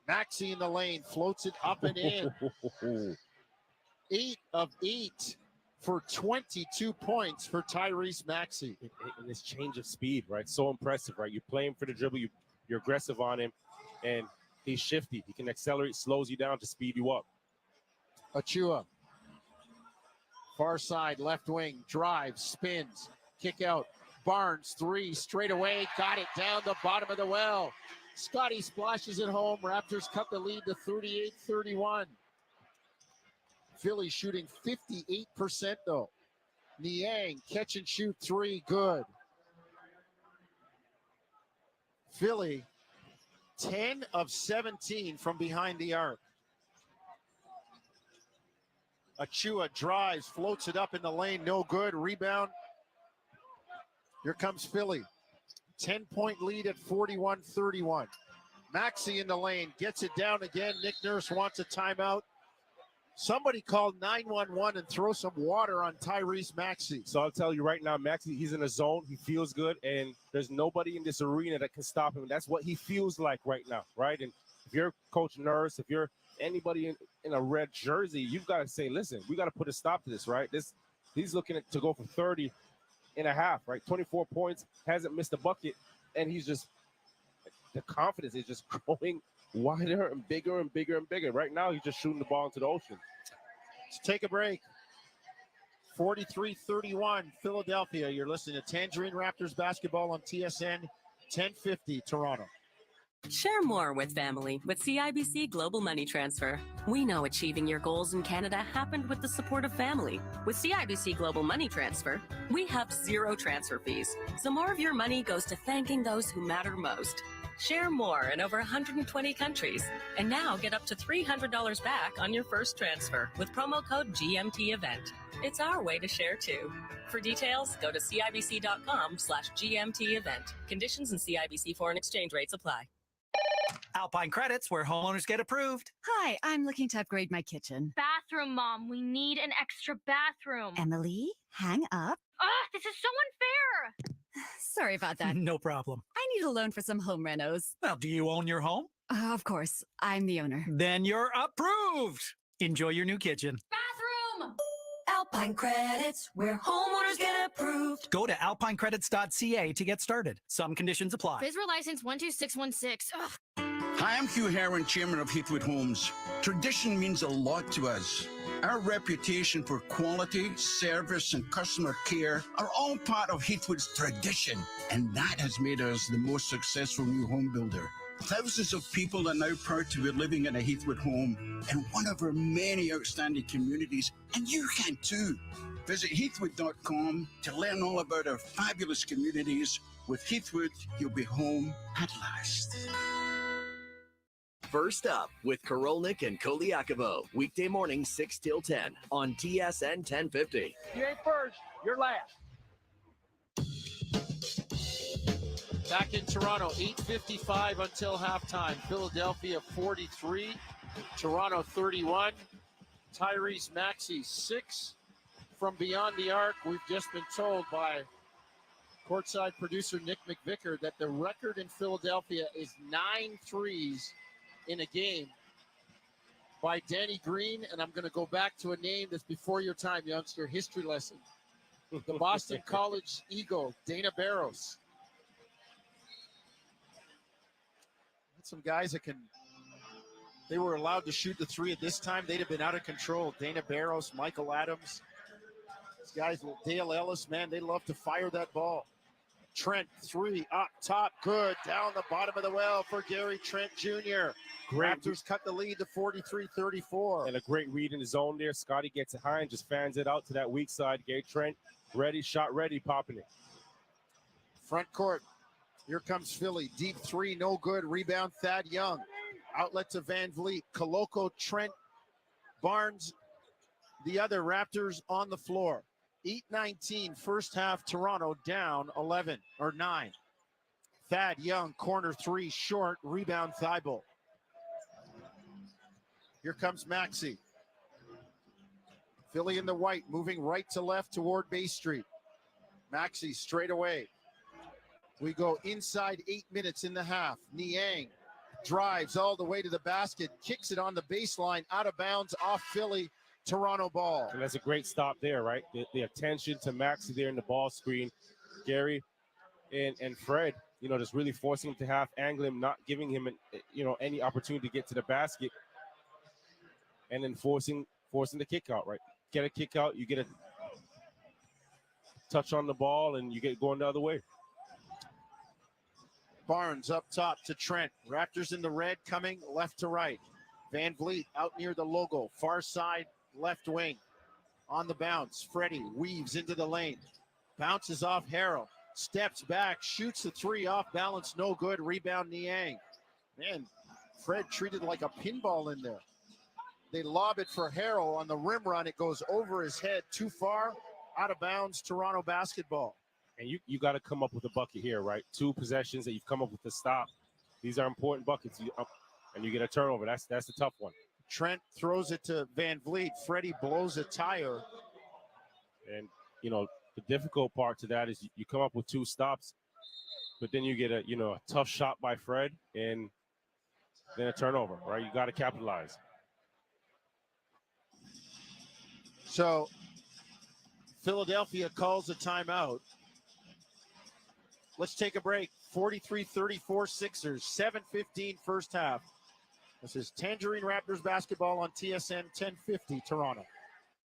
Maxey in the lane, floats it up and in. 8 of 8 for 22 points for Tyrese Maxey. And this change of speed, right? So impressive, right? You play him for the dribble, you're aggressive on him, and he's shifty. He can accelerate, slows you down to speed you up. Achua. Far side, left wing, drives, spins, kick out. Barnes, 3, straight away, got it down the bottom of the well. Scotty splashes it home. Raptors cut the lead to 38-31. Philly shooting 58% though. Niang, catch and shoot 3, good. Philly, 10 of 17 from behind the arc. Achua drives, floats it up in the lane, no good. Rebound. Here comes Philly. 10-point lead at 41-31. Maxey in the lane, gets it down again. Nick Nurse wants a timeout. Somebody call 911 and throw some water on Tyrese Maxey. So I'll tell you right now, Maxey, he's in a zone. He feels good, and there's nobody in this arena that can stop him. That's what he feels like right now, right? And if you're Coach Nurse, if you're anybody in a red jersey, you've got to say, listen, we got to put a stop to this, right? He's looking to go for 30 and a half, right? 24 points, hasn't missed a bucket, and the confidence is just growing wider and bigger and bigger and bigger. Right now, he's just shooting the ball into the ocean. Let's take a break. 43-31, Philadelphia. You're listening to Tangerine Raptors basketball on TSN 1050 Toronto. Share more with family with CIBC Global Money Transfer. We know achieving your goals in Canada happened with the support of family. With CIBC Global Money Transfer, we have 0 transfer fees, so more of your money goes to thanking those who matter most. Share more in over 120 countries, and now get up to $300 back on your first transfer with promo code GMTEvent. It's our way to share too. For details, go to CIBC.com/GMTEvent. Conditions and CIBC foreign exchange rates apply. Alpine Credits, where homeowners get approved. Hi, I'm looking to upgrade my kitchen. Bathroom, Mom. We need an extra bathroom. Emily, hang up. Ugh, this is so unfair. Sorry about that. No problem. I need a loan for some home renos. Well, do you own your home? Of course, I'm the owner. Then you're approved. Enjoy your new kitchen. Bathroom! Alpine Credits, where homeowners get approved. Go to alpinecredits.ca to get started. Some conditions apply. Visual license 12616. Ugh. Hi, I'm Hugh Herron, chairman of Heathwood Homes. Tradition means a lot to us. Our reputation for quality, service, and customer care are all part of Heathwood's tradition, and that has made us the most successful new home builder. Thousands of people are now proud to be living in a Heathwood home in one of our many outstanding communities, and you can too. Visit heathwood.com to learn all about our fabulous communities. With Heathwood, you'll be home at last. First Up with Korolnik and Koliakovo. Weekday morning 6 till 10 on TSN 1050. You ain't first, you're last. Back in Toronto, 8:55 until halftime. Philadelphia 43, Toronto 31. Tyrese Maxey 6 from beyond the arc. We've just been told by courtside producer Nick McVicker that the record in Philadelphia is 9 threes in a game by Danny Green. And I'm going to go back to a name that's before your time, youngster. History lesson. The Boston College Eagle, Dana Barros. Some guys that can they were allowed to shoot the three at this time, they'd have been out of control. Dana Barros, Michael Adams, these guys, Dale Ellis, man, they love to fire that ball. Trent, three, up top, good. Down the bottom of the well for Gary Trent Jr. Raptors cut the lead to 43-34. And a great read in the zone there. Scotty gets it high and just fans it out to that weak side. Gary Trent, ready, shot ready, popping it. Front court, here comes Philly. Deep three, no good. Rebound, Thad Young. Outlet to Van Vliet. Coloco, Trent, Barnes, the other Raptors on the floor. 8-19, first half, Toronto down 9. Thad Young, corner three, short, rebound, Thibault. Here comes Maxey. Philly in the white, moving right to left toward Bay Street. Maxey straight away. We go inside 8 minutes in the half. Niang drives all the way to the basket, kicks it on the baseline, out of bounds, off Philly. Toronto ball. And that's a great stop there, right? The attention to Maxey there in the ball screen. Gary and Fred, just really forcing him to half, angle him, not giving him, any opportunity to get to the basket. And then forcing the kick out, right? Get a kick out, you get a touch on the ball, and you get going the other way. Barnes up top to Trent. Raptors in the red, coming left to right. Van Vliet out near the logo, far side, left wing. On the bounce, Freddie weaves into the lane. Bounces off Harrell. Steps back, shoots the three off balance, no good. Rebound Niang. Man, Fred treated like a pinball in there. They lob it for Harrell on the rim run. It goes over his head, too far, out of bounds. Toronto basketball. And you got to come up with a bucket here, right? 2 possessions that you've come up with to stop. These are important buckets, and you get a turnover. That's a tough one. Trent throws it to Van Vliet. Freddie blows a tire. And, the difficult part to that is you come up with 2 stops, but then you get a tough shot by Fred and then a turnover, right? You got to capitalize. So Philadelphia calls a timeout. Let's take a break. 43-34 Sixers, 7:15 first half. This is Tangerine Raptors basketball on TSN 1050 Toronto.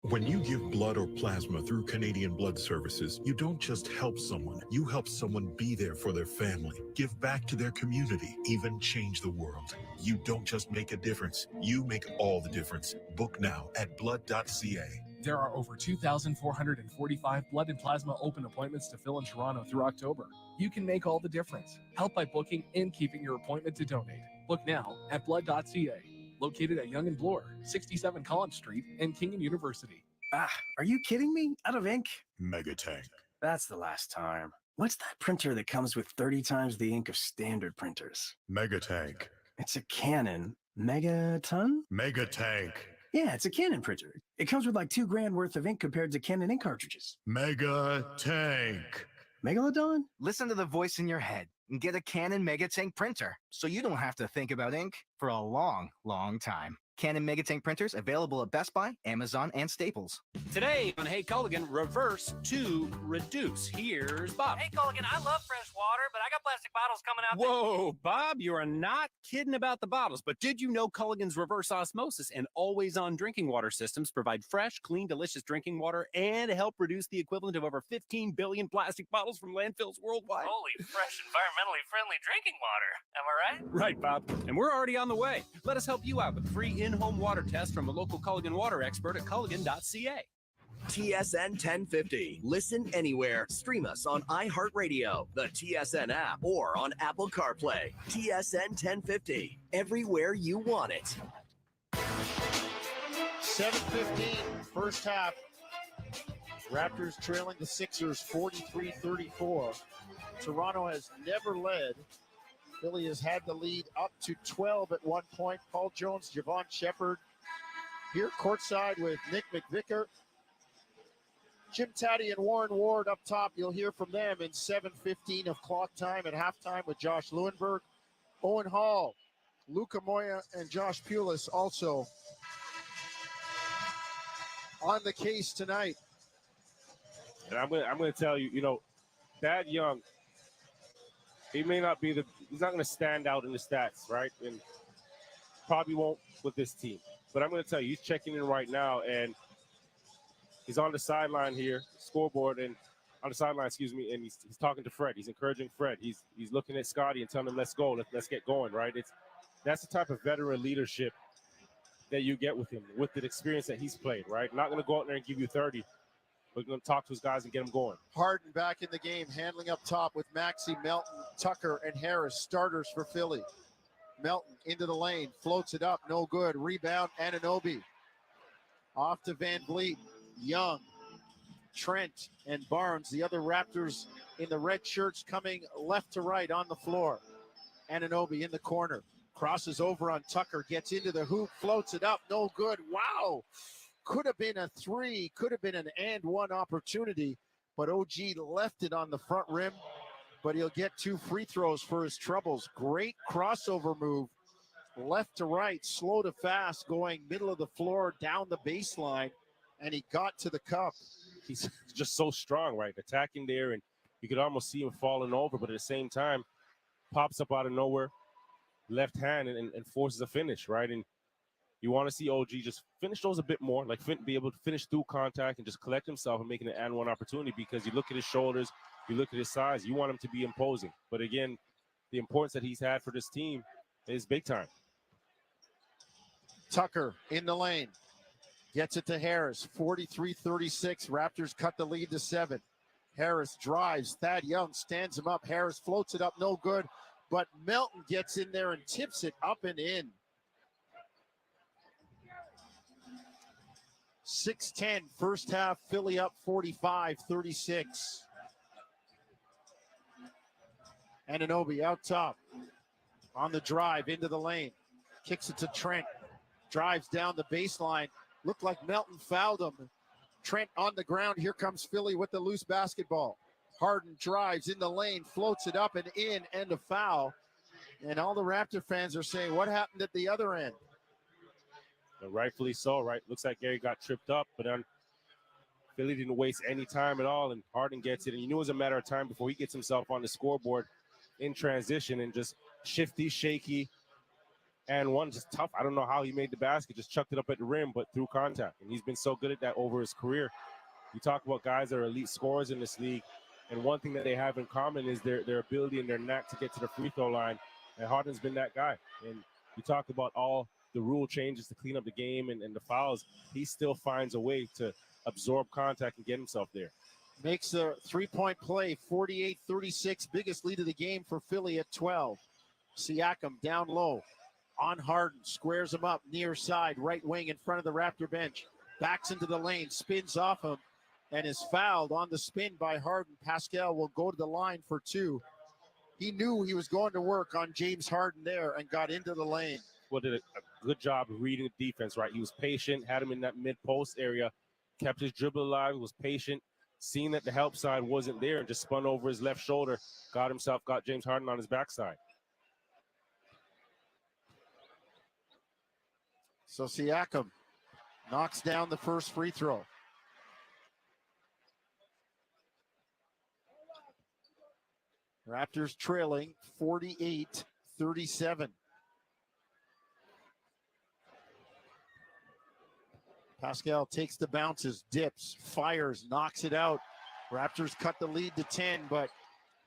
When you give blood or plasma through Canadian Blood Services, you don't just help someone, you help someone be there for their family, give back to their community, even change the world. You don't just make a difference, you make all the difference. Book now at blood.ca. There are over 2,445 blood and plasma open appointments to fill in Toronto through October. You can make all the difference. Help by booking and keeping your appointment to donate. Book now at blood.ca. Located at Yonge and Bloor, 67 Collins Street, and King and University. Are you kidding me? Out of ink? Megatank. That's the last time. What's that printer that comes with 30 times the ink of standard printers? Megatank. It's a Canon Megaton? Megatank. Yeah, it's a Canon printer. It comes with like $2,000 worth of ink compared to Canon ink cartridges. Megatank. Megalodon? Listen to the voice in your head and get a Canon Megatank printer so you don't have to think about ink for a long, long time. Canon Megatank printers available at Best Buy, Amazon, and Staples. Today on Hey Culligan, reverse to reduce. Here's Bob. Hey Culligan, I love fresh water, but I got plastic bottles coming out. Whoa, Bob, you are not kidding about the bottles. But did you know Culligan's reverse osmosis and always-on drinking water systems provide fresh, clean, delicious drinking water and help reduce the equivalent of over 15 billion plastic bottles from landfills worldwide? Holy, fresh, environmentally friendly drinking water. Am I right? Right, Bob. And we're already on the way. Let us help you out with free in-home water test from a local Culligan water expert at culligan.ca. TSN 1050. Listen anywhere. Stream us on iHeartRadio, the TSN app, or on Apple CarPlay. TSN 1050. Everywhere you want it. 7:15 first half. Raptors trailing the Sixers 43-34. Toronto has never led. Philly has had the lead up to 12 at one point. Paul Jones, Javon Shepard here courtside with Nick McVicker. Jim Taddy and Warren Ward up top. You'll hear from them in 7:15 of clock time at halftime with Josh Lewenberg. Owen Hall, Luca Moya, and Josh Pulis also on the case tonight. And I'm going to tell you, Thad Young, he's not going to stand out in the stats, right? And probably won't with this team. But I'm going to tell you, he's checking in right now, and he's on the sideline here, scoreboard, and on the sideline, excuse me, and he's talking to Fred. He's encouraging Fred. He's looking at Scotty and telling him, let's go, let's get going, right? That's the type of veteran leadership that you get with him, with the experience that he's played, right? Not going to go out there and give you 30. We're going to talk to his guys and get them going. Harden back in the game, handling up top with Maxey, Melton, Tucker, and Harris, starters for Philly. Melton into the lane, floats it up, no good. Rebound, Anunoby. Off to Van Vliet, Young, Trent, and Barnes. The other Raptors in the red shirts coming left to right on the floor. Anunoby in the corner, crosses over on Tucker, gets into the hoop, floats it up, no good. Wow! Could have been a three, could have been an and one opportunity, but OG left it on the front rim, but he'll get 2 free throws for his troubles. Great crossover move, left to right, slow to fast, going middle of the floor, down the baseline, and he got to the cup. He's just so strong, right? Attacking there, and you could almost see him falling over, but at the same time, pops up out of nowhere, left hand, and forces a finish, right? And you want to see OG just finish those a bit more, like be able to finish through contact and just collect himself and making an and one opportunity, because you look at his shoulders, you look at his size, you want him to be imposing. But again, the importance that he's had for this team is big time. Tucker in the lane, gets it to Harris, 43-36. Raptors cut the lead to 7. Harris drives, Thad Young stands him up. Harris floats it up, no good, but Melton gets in there and tips it up and in. 6-10, first half, Philly up 45-36. Anunoby out top, on the drive into the lane, kicks it to Trent, drives down the baseline. Looked like Melton fouled him. Trent on the ground. Here comes Philly with the loose basketball. Harden drives in the lane, floats it up and in, and a foul. And all the Raptor fans are saying, what happened at the other end? And rightfully so, right? Looks like Gary got tripped up, but then Philly didn't waste any time at all, and Harden gets it. And you knew it was a matter of time before he gets himself on the scoreboard in transition, and just shifty, shaky, and one just tough. I don't know how he made the basket, just chucked it up at the rim, but through contact. And he's been so good at that over his career. You talk about guys that are elite scorers in this league, and one thing that they have in common is their ability and their knack to get to the free throw line. And Harden's been that guy. And you talk about all the rule changes to clean up the game and the fouls. He still finds a way to absorb contact and get himself there. Makes a three-point play, 48-36, biggest lead of the game for Philly at 12. Siakam down low on Harden, squares him up near side, right wing in front of the Raptor bench. Backs into the lane, spins off him, and is fouled on the spin by Harden. Pascal will go to the line for 2. He knew he was going to work on James Harden there and got into the lane. Well, did a good job of reading the defense, right? He was patient, had him in that mid-post area, kept his dribble alive, was patient, seeing that the help side wasn't there, and just spun over his left shoulder, got James Harden on his backside. So Siakam knocks down the first free throw. Raptors trailing 48-37. Pascal takes the bounces, dips, fires, knocks it out. Raptors cut the lead to 10, but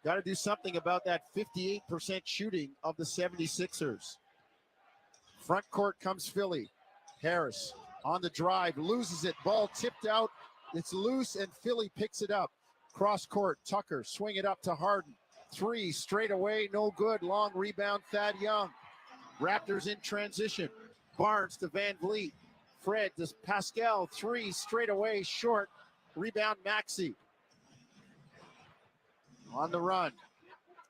got to do something about that 58% shooting of the 76ers. Front court comes Philly. Harris on the drive, loses it, ball tipped out. It's loose, and Philly picks it up. Cross court, Tucker, swing it up to Harden. 3 straight away, no good. Long rebound, Thad Young. Raptors in transition. Barnes to Van Vliet. Fred to Pascal, 3 straight away, short. Rebound, Maxey. On the run.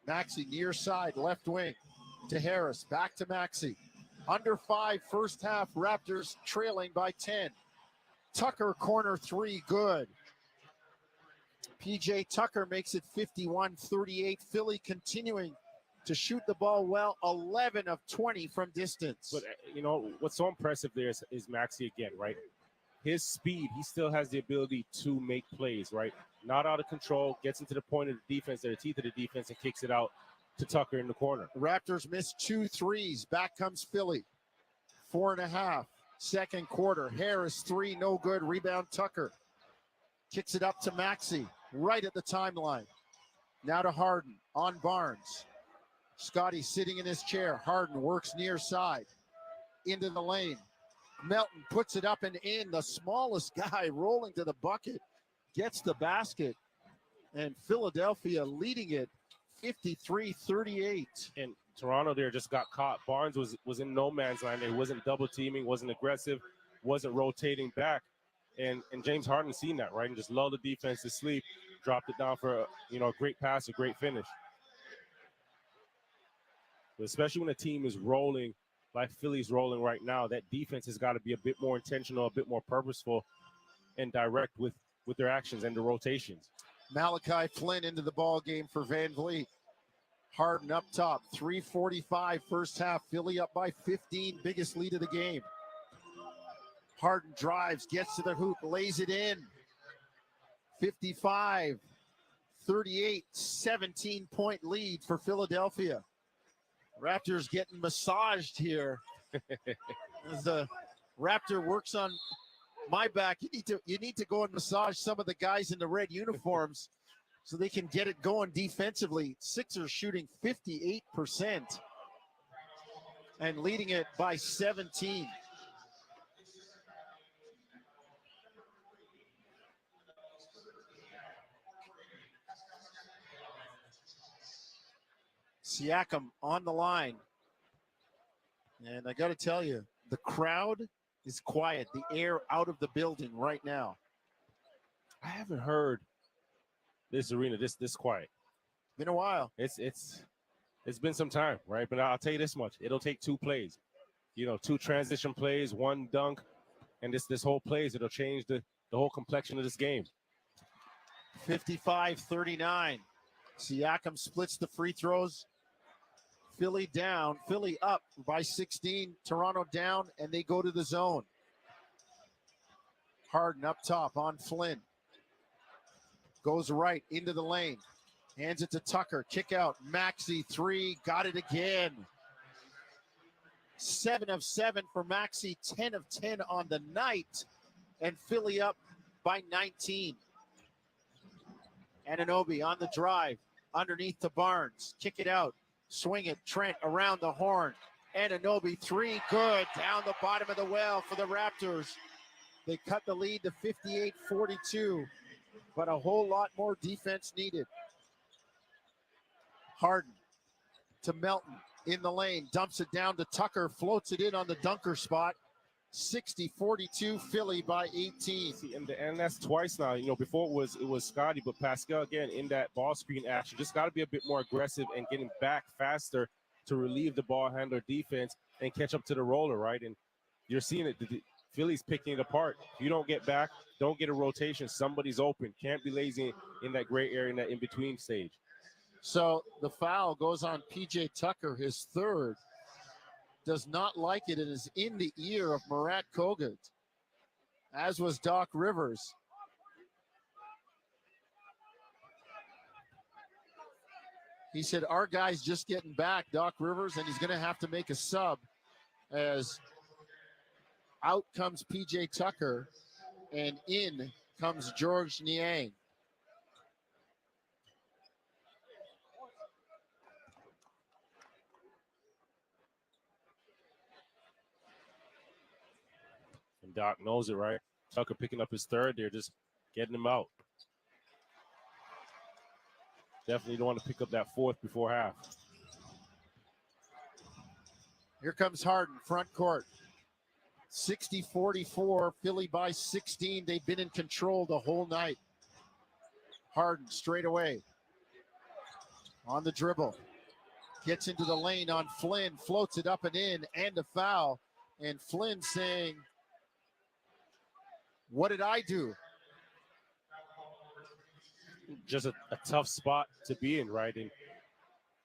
Maxey near side, left wing to Harris. Back to Maxey. Under 5 first half, Raptors trailing by 10. Tucker, corner 3, good. PJ Tucker makes it 51-38. Philly continuing to shoot the ball well, 11 of 20 from distance. But, you know, what's so impressive there is Maxey again, right? His speed, he still has the ability to make plays, right? Not out of control, gets into the point of the defense, the teeth of the defense, and kicks it out to Tucker in the corner. Raptors miss 2 threes. Back comes Philly. 4.5. Second quarter. Harris 3, no good. Rebound Tucker. Kicks it up to Maxey, right at the timeline. Now to Harden on Barnes. Scotty sitting in his chair. Harden works near side. Into the lane. Melton puts it up and in. The smallest guy rolling to the bucket gets the basket. And Philadelphia leading it 53-38. And Toronto there just got caught. Barnes was in no man's land. He wasn't double teaming, wasn't aggressive, wasn't rotating back. And James Harden seen that, right? And just lulled the defense to sleep, dropped it down for a great pass, a great finish. But especially when a team is rolling like Philly's rolling right now, that defense has got to be a bit more intentional, a bit more purposeful and direct with their actions and the rotations. Malachi Flynn into the ball game for Van Vliet. Harden up top, 3:45 first half. Philly up by 15, biggest lead of the game. Harden drives, gets to the hoop, lays it in. 55-38, 17-point lead for Philadelphia. Raptors getting massaged here as the Raptor works on my back. You need to go and massage some of the guys in the red uniforms so they can get it going defensively. Sixers shooting 58% and leading it by 17. Siakam on the line. And I got to tell you, the crowd is quiet. The air out of the building right now. I haven't heard this arena this quiet. Been a while. It's been some time, right? But I'll tell you this much: it'll take 2 plays, 2 transition plays, 1 dunk, and this whole plays. It'll change the whole complexion of this game. 55-39. Siakam splits the free throws. Philly down. Philly up by 16. Toronto down, and they go to the zone. Harden up top on Flynn. Goes right into the lane. Hands it to Tucker. Kick out. Maxey 3. Got it again. 7 of 7 for Maxey. 10 of 10 on the night. And Philly up by 19. Anunoby on the drive. Underneath to Barnes. Kick it out. Swing it. Trent around the horn. Anunoby 3. Good. Down the bottom of the well for the Raptors. They cut the lead to 58-42. But a whole lot more defense needed. Harden to Melton in the lane. Dumps it down to Tucker. Floats it in on the dunker spot. 60-42 Philly by 18. See, and that's twice now. Before it was Scotty, but Pascal again in that ball screen action. Just got to be a bit more aggressive and getting back faster to relieve the ball handler defense and catch up to the roller, right? And you're seeing it. Philly's picking it apart. If you don't get back, don't get a rotation, somebody's open. Can't be lazy in that gray area, in that in-between stage. So the foul goes on P.J. Tucker, his third. Does not like it. It is in the ear of Murat Kogut, as was Doc Rivers. He said, our guy's just getting back, Doc Rivers, and he's going to have to make a sub as out comes P.J. Tucker and in comes George Niang. And Doc knows it, right? Tucker picking up his third. They're just getting him out. Definitely don't want to pick up that fourth before half. Here comes Harden, front court. 60-44, Philly by 16. They've been in control the whole night. Harden straight away. On the dribble. Gets into the lane on Flynn. Floats it up and in, and a foul. And Flynn saying, what did I do? Just a tough spot to be in, right? And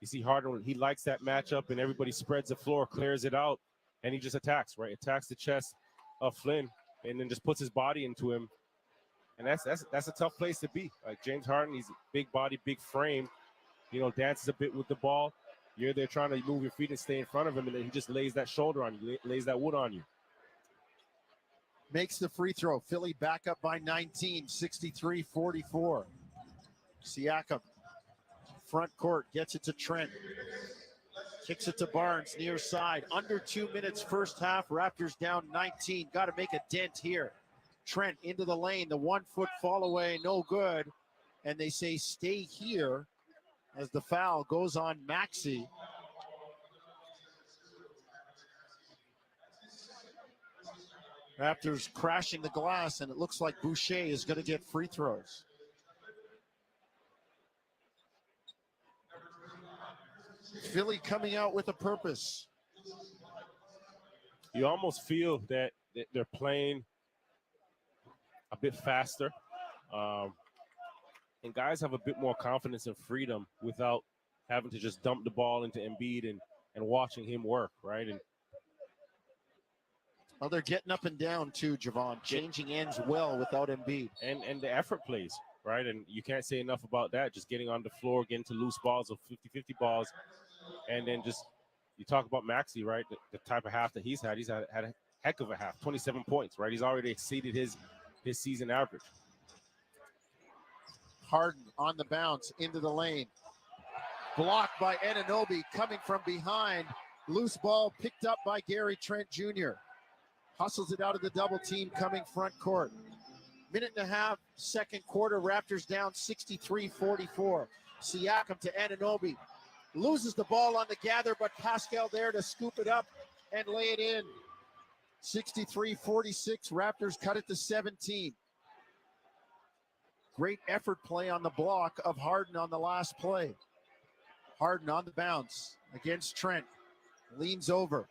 you see Harden, he likes that matchup, and everybody spreads the floor, clears it out, and he just attacks, right? Attacks the chest of Flynn, and then just puts his body into him. And that's a tough place to be. Like James Harden, he's big body, big frame, dances a bit with the ball. You're there trying to move your feet and stay in front of him, and then he just lays that shoulder on you, lays that wood on you. Makes the free throw. Philly back up by 19, 63-44. Siakam, front court, gets it to Trent. Kicks it to Barnes, near side. Under 2 minutes first half. Raptors down 19. Got to make a dent here. Trent into the lane. The 1 foot fall away, no good. And they say stay here as the foul goes on Maxey. Raptors crashing the glass, and it looks like Boucher is going to get free throws. Philly coming out with a purpose. You almost feel that they're playing a bit faster. And guys have a bit more confidence and freedom without having to just dump the ball into Embiid and watching him work, right? And well, they're getting up and down too, Javon, changing ends well without Embiid. And the effort plays, right? And you can't say enough about that. Just getting on the floor, getting to loose balls or 50-50 balls. And then just, you talk about Maxey, right? The type of half that he's had a heck of a half, 27 points, right? He's already exceeded his season average. Harden on the bounce into the lane. Blocked by Anunoby coming from behind. Loose ball picked up by Gary Trent Jr. Hustles it out of the double team coming front court. Minute and a half, second quarter. Raptors down 63-44. Siakam to Anunoby. Loses the ball on the gather, but Pascal there to scoop it up and lay it in. 63-46. Raptors cut it to 17. Great effort play on the block of Harden on the last play. Harden on the bounce against Trent. Leans over.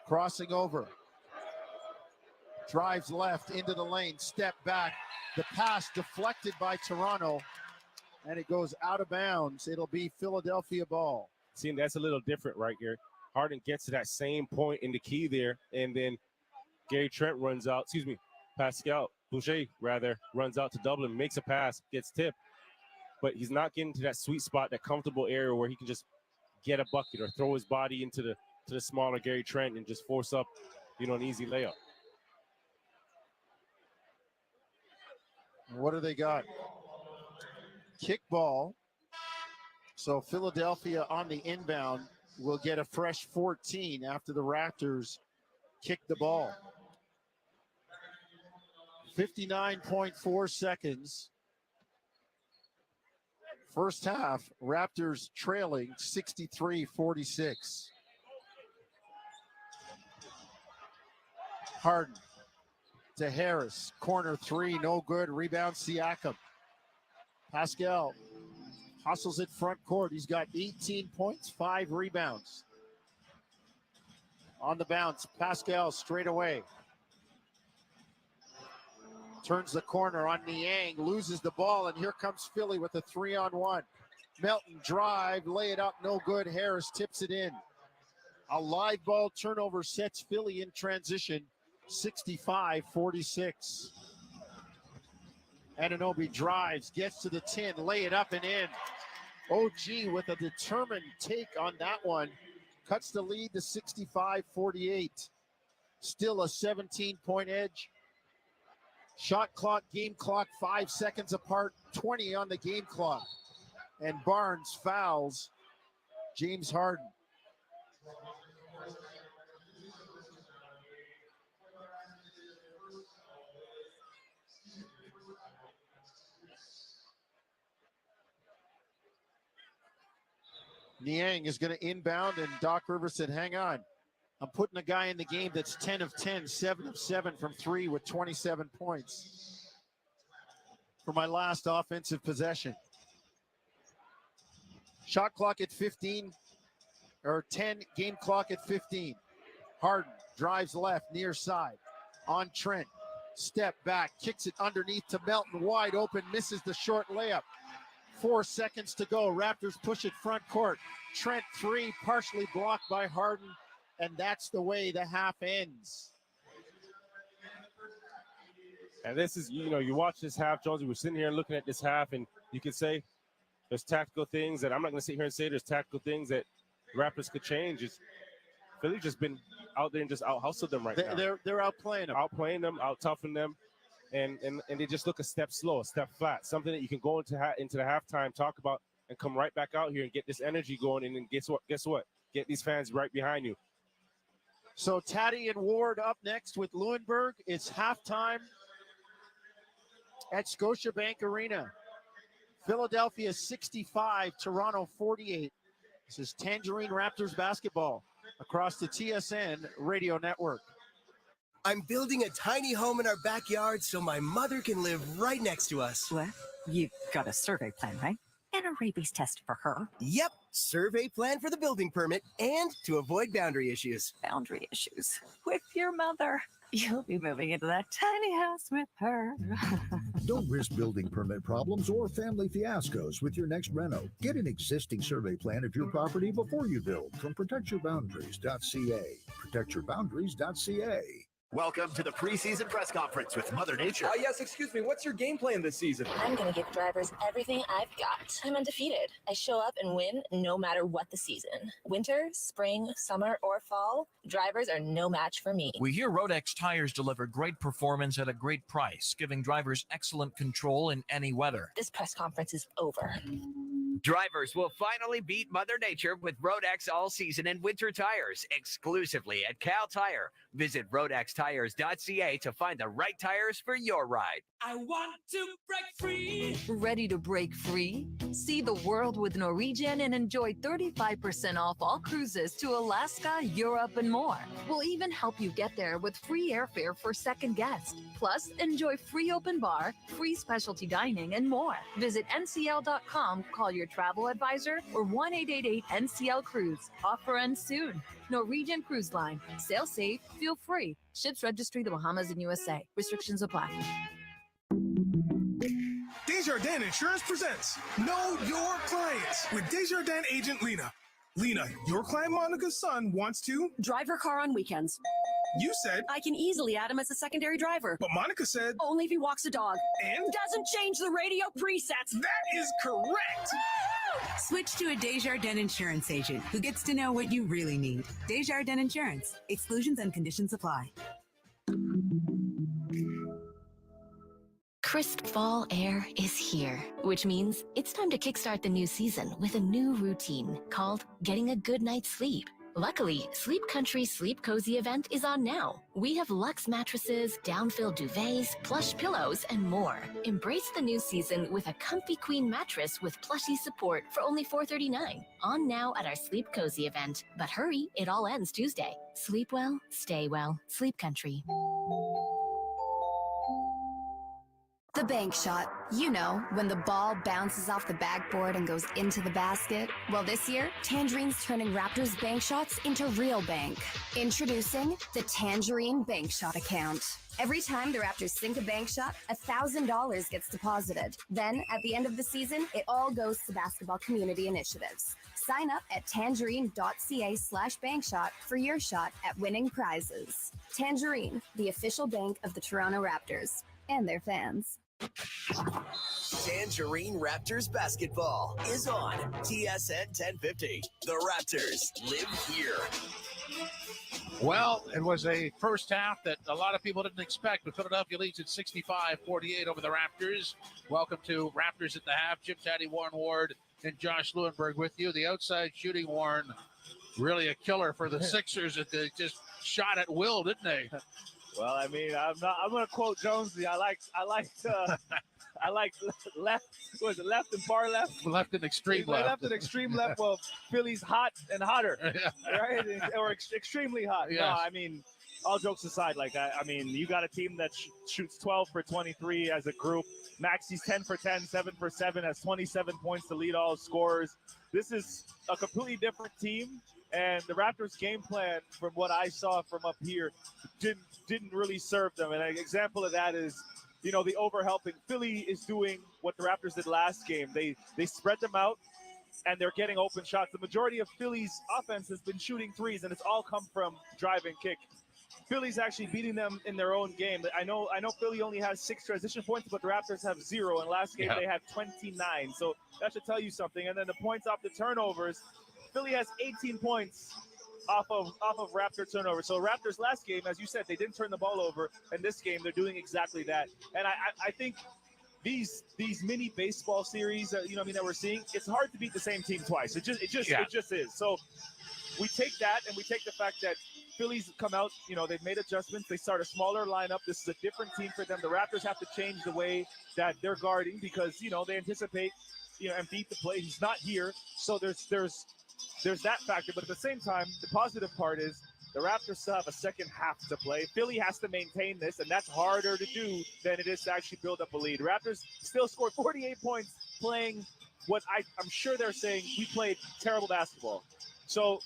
Crossing over. Drives left into the lane. Step back. The pass deflected by Toronto. And it goes out of bounds. It'll be Philadelphia ball. See, that's a little different right here. Harden gets to that same point in the key there. And then Gary Trent runs out. Pascal Boucher, rather, runs out to Dublin, makes a pass, gets tipped. But he's not getting to that sweet spot, that comfortable area where he can just get a bucket or throw his body into the smaller Gary Trent and just force up, an easy layup. What do they got? Kickball. So Philadelphia on the inbound will get a fresh 14 after the Raptors kick the ball. 59.4 seconds. First half, Raptors trailing 63-46. Harden to Harris. Corner three, no good. Rebound, Siakam. Pascal hustles it front court. He's got 18 points, 5 rebounds. On the bounce, Pascal straight away. Turns the corner on Niang, loses the ball, and here comes Philly with a 3-on-1. Melton drive, lay it up, no good. Harris tips it in. A live ball turnover sets Philly in transition, 65-46. Anunoby drives, gets to the 10, lay it up and in. OG with a determined take on that one. Cuts the lead to 65-48. Still a 17-point edge. Shot clock, game clock, 5 seconds apart, 20 on the game clock. And Barnes fouls James Harden. Niang is going to inbound, and Doc Rivers said, hang on. I'm putting a guy in the game that's 10 of 10, 7 of 7 from 3 with 27 points for my last offensive possession. Shot clock at 15, or 10, game clock at 15. Harden drives left, near side, on Trent. Step back, kicks it underneath to Melton, wide open, misses the short layup. 4 seconds to go. Raptors push it front court. Trent three, partially blocked by Harden, and that's the way the half ends. And this is, you watch this half, Jonesy. We're sitting here looking at this half, and you can say there's tactical things that I'm not going to sit here and say there's tactical things that Raptors could change is Philly just been out there and just out-hustled them right now. They're outplaying them. Outplaying them, out-toughing them, and they just look a step slow, a step flat, something that you can go into the halftime, talk about, and come right back out here and get this energy going, and then guess what? Get these fans right behind you. So Taddy and Ward up next with Leuenberg. It's halftime at Scotiabank Arena. Philadelphia 65, Toronto 48. This is Tangerine Raptors basketball across the TSN radio network. I'm building a tiny home in our backyard so my mother can live right next to us. What? You got a survey plan, right? And a rabies test for her. Yep, survey plan for the building permit and to avoid boundary issues. Boundary issues with your mother. You'll be moving into that tiny house with her. Don't risk building permit problems or family fiascos with your next reno. Get an existing survey plan of your property before you build from protectyourboundaries.ca. Protectyourboundaries.ca. Welcome to the preseason press conference with Mother Nature. Yes, excuse me. What's your game plan this season? I'm going to give drivers everything I've got. I'm undefeated. I show up and win no matter what the season. Winter, spring, summer, or fall, drivers are no match for me. We hear Rodex tires deliver great performance at a great price, giving drivers excellent control in any weather. This press conference is over. Drivers will finally beat Mother Nature with Rodex all-season and winter tires exclusively at Cal Tire. Visit rodextires.ca to find the right tires for your ride. I want to break free. Ready to break free? See the world with Norwegian and enjoy 35% off all cruises to Alaska, Europe, and more. We'll even help you get there with free airfare for second guest. Plus, enjoy free open bar, free specialty dining, and more. Visit ncl.com, call your travel advisor, or 1-888-NCL-CRUISE. Offer ends soon. Norwegian Cruise Line. Sail safe, feel free. Ships registry the Bahamas and USA. Restrictions apply. Desjardins Insurance presents Know Your Clients with Desjardins agent Lena. Lena, your client Monica's son wants to drive her car on weekends. You said I can easily add him as a secondary driver. But Monica said only if he walks a dog. And doesn't change the radio presets. That is correct. Switch to a Desjardins insurance agent who gets to know what you really need. Desjardins Insurance. Exclusions and conditions apply. Crisp fall air is here, which means it's time to kickstart the new season with a new routine called getting a good night's sleep. Luckily, Sleep Country's Sleep Cozy event is on now. We have luxe mattresses, down-filled duvets, plush pillows, and more. Embrace the new season with a comfy queen mattress with plushy support for only $439. On now at our Sleep Cozy event. But hurry, it all ends Tuesday. Sleep well, stay well. Sleep Country. The bank shot. You know, when the ball bounces off the backboard and goes into the basket. Well, this year, Tangerine's turning Raptors bank shots into real bank. Introducing the Tangerine Bank Shot account. Every time the Raptors sink a bank shot, $1,000 gets deposited. Then, at the end of the season, it all goes to basketball community initiatives. Sign up at tangerine.ca/bankshot for your shot at winning prizes. Tangerine, the official bank of the Toronto Raptors and their fans. Tangerine Raptors basketball is on TSN 1050. The Raptors live here. Well, it was a first half that a lot of people didn't expect, but Philadelphia leads at 65-48 over the Raptors. Welcome to Raptors at the half. Jim Taddy, Warren Ward, and Josh Leuenberg with you. The outside shooting, Warren, really a killer for the Sixers that they just shot at will, didn't they? Well, I mean, I'm going to quote Jonesy. I like left. Was it left and far left? Left and extreme left. Left and extreme left. Well, Philly's hot and hotter, right? Or extremely hot. Yes. No, I mean, all jokes aside, like I mean, you got a team that shoots 12 for 23 as a group. Maxi's 10 for 10, 7 for 7, has 27 points to lead all scorers. This is a completely different team. And the Raptors' game plan, from what I saw from up here, didn't really serve them. And an example of that is, you know, the overhelping. Philly is doing what the Raptors did last game. They spread them out, and they're getting open shots. The majority of Philly's offense has been shooting threes, and it's all come from drive and kick. Philly's actually beating them in their own game. I know Philly only has 6 transition points, but the Raptors have 0. And last game they had 29. So that should tell you something. And then the points off the turnovers. Philly has 18 points off of Raptor turnover. So Raptors last game, as you said, they didn't turn the ball over. And this game, they're doing exactly that. And I think these mini baseball series, that we're seeing, it's hard to beat the same team twice. It just is. So we take that, and we take the fact that Phillies come out, they've made adjustments. They start a smaller lineup. This is a different team for them. The Raptors have to change the way that they're guarding because, they anticipate, Embiid to play. He's not here. So there's that factor. But at the same time, the positive part is the Raptors still have a second half to play. Philly has to maintain this, and that's harder to do than it is to actually build up a lead. Raptors still scored 48 points playing what I'm sure they're saying we played terrible basketball. So,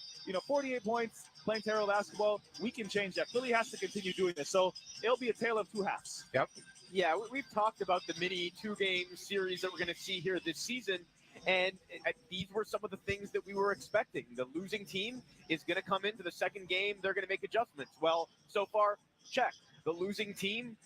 48 points, playing terrible basketball, we can change that. Philly has to continue doing this. So it'll be a tale of two halves. Yep. Yeah, we've talked about the mini two-game series that we're going to see here this season, and these were some of the things that we were expecting. The losing team is going to come into the second game. They're going to make adjustments. Well, so far, check. The losing team,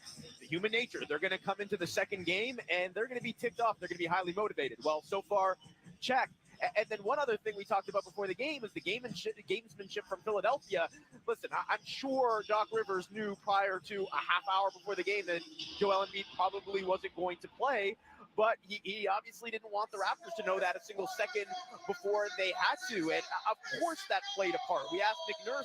the human nature, they're going to come into the second game, and they're going to be ticked off. They're going to be highly motivated. Well, so far, check. And then one other thing we talked about before the game is the gamesmanship from Philadelphia. Listen, I'm sure Doc Rivers knew prior to a half hour before the game that Joel Embiid probably wasn't going to play, but he obviously didn't want the Raptors to know that a single second before they had to. And of course that played a part.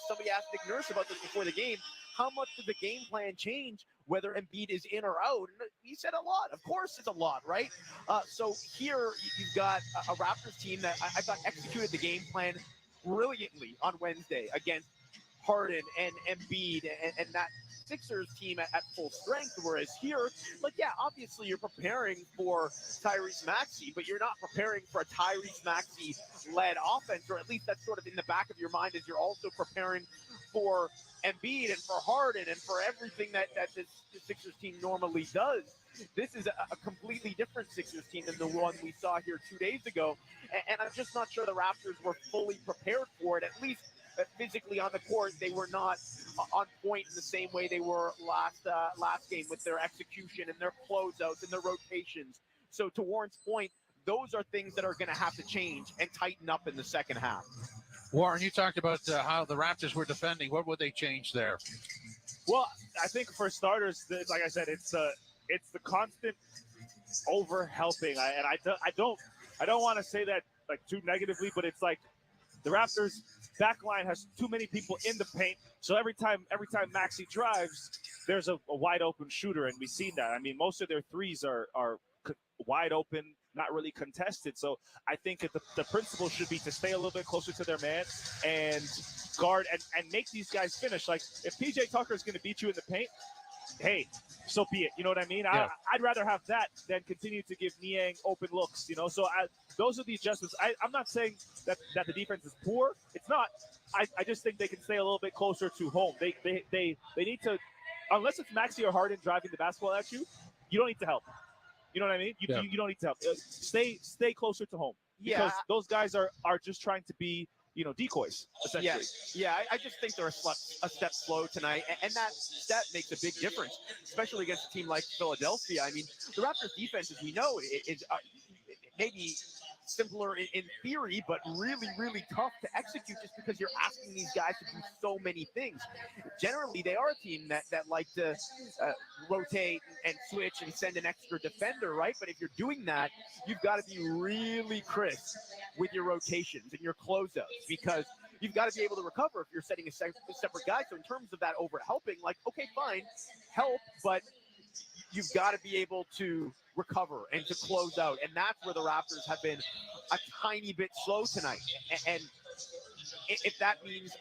Somebody asked Nick Nurse about this before the game. How much did the game plan change whether Embiid is in or out? And he said a lot. Of course it's a lot, right? So here you've got a Raptors team that I thought executed the game plan brilliantly on Wednesday against Harden and Embiid and that Sixers team at full strength. Whereas here, obviously you're preparing for Tyrese Maxey, but you're not preparing for a Tyrese Maxey-led offense, or at least that's sort of in the back of your mind as you're also preparing for Embiid and for Harden and for everything that this Sixers team normally does. This is a completely different Sixers team than the one we saw here 2 days ago. And I'm just not sure the Raptors were fully prepared for it. At least physically on the court, they were not on point in the same way they were last game with their execution and their closeouts and their rotations. So to Warren's point, those are things that are going to have to change and tighten up in the second half. Warren, you talked about how the Raptors were defending. What would they change there? Well, I think for starters, like I said, it's the constant over-helping. I don't want to say that too negatively, but it's like the Raptors back line has too many people in the paint. So every time Maxey drives, there's a wide open shooter, and we've seen that. I mean, most of their threes are wide open, not really contested. So I think that the principle should be to stay a little bit closer to their man and guard and make these guys finish. Like if PJ Tucker is going to beat you in the paint, hey, so be it. You know what I mean? Yeah. I'd rather have that than continue to give Niang open looks, So those are the adjustments. I'm not saying that the defense is poor. It's not. I just think they can stay a little bit closer to home. They need to, unless it's Maxey or Harden driving the basketball at you, you don't need to help. You know what I mean? You don't need to help. Stay closer to home because those guys are just trying to be, decoys, essentially. Yeah, I just think they're a step slow tonight, and that step makes a big difference, especially against a team like Philadelphia. I mean, the Raptors' defense, as we know, is maybe simpler in theory, but really, really tough to execute just because you're asking these guys to do so many things. Generally, they are a team that like to rotate and switch and send an extra defender, right? But if you're doing that, you've got to be really crisp with your rotations and your closeouts because you've got to be able to recover if you're setting a separate guy. So in terms of that over-helping, okay, fine, help, but you've got to be able to recover and to close out. And that's where the Raptors have been a tiny bit slow tonight. And if that means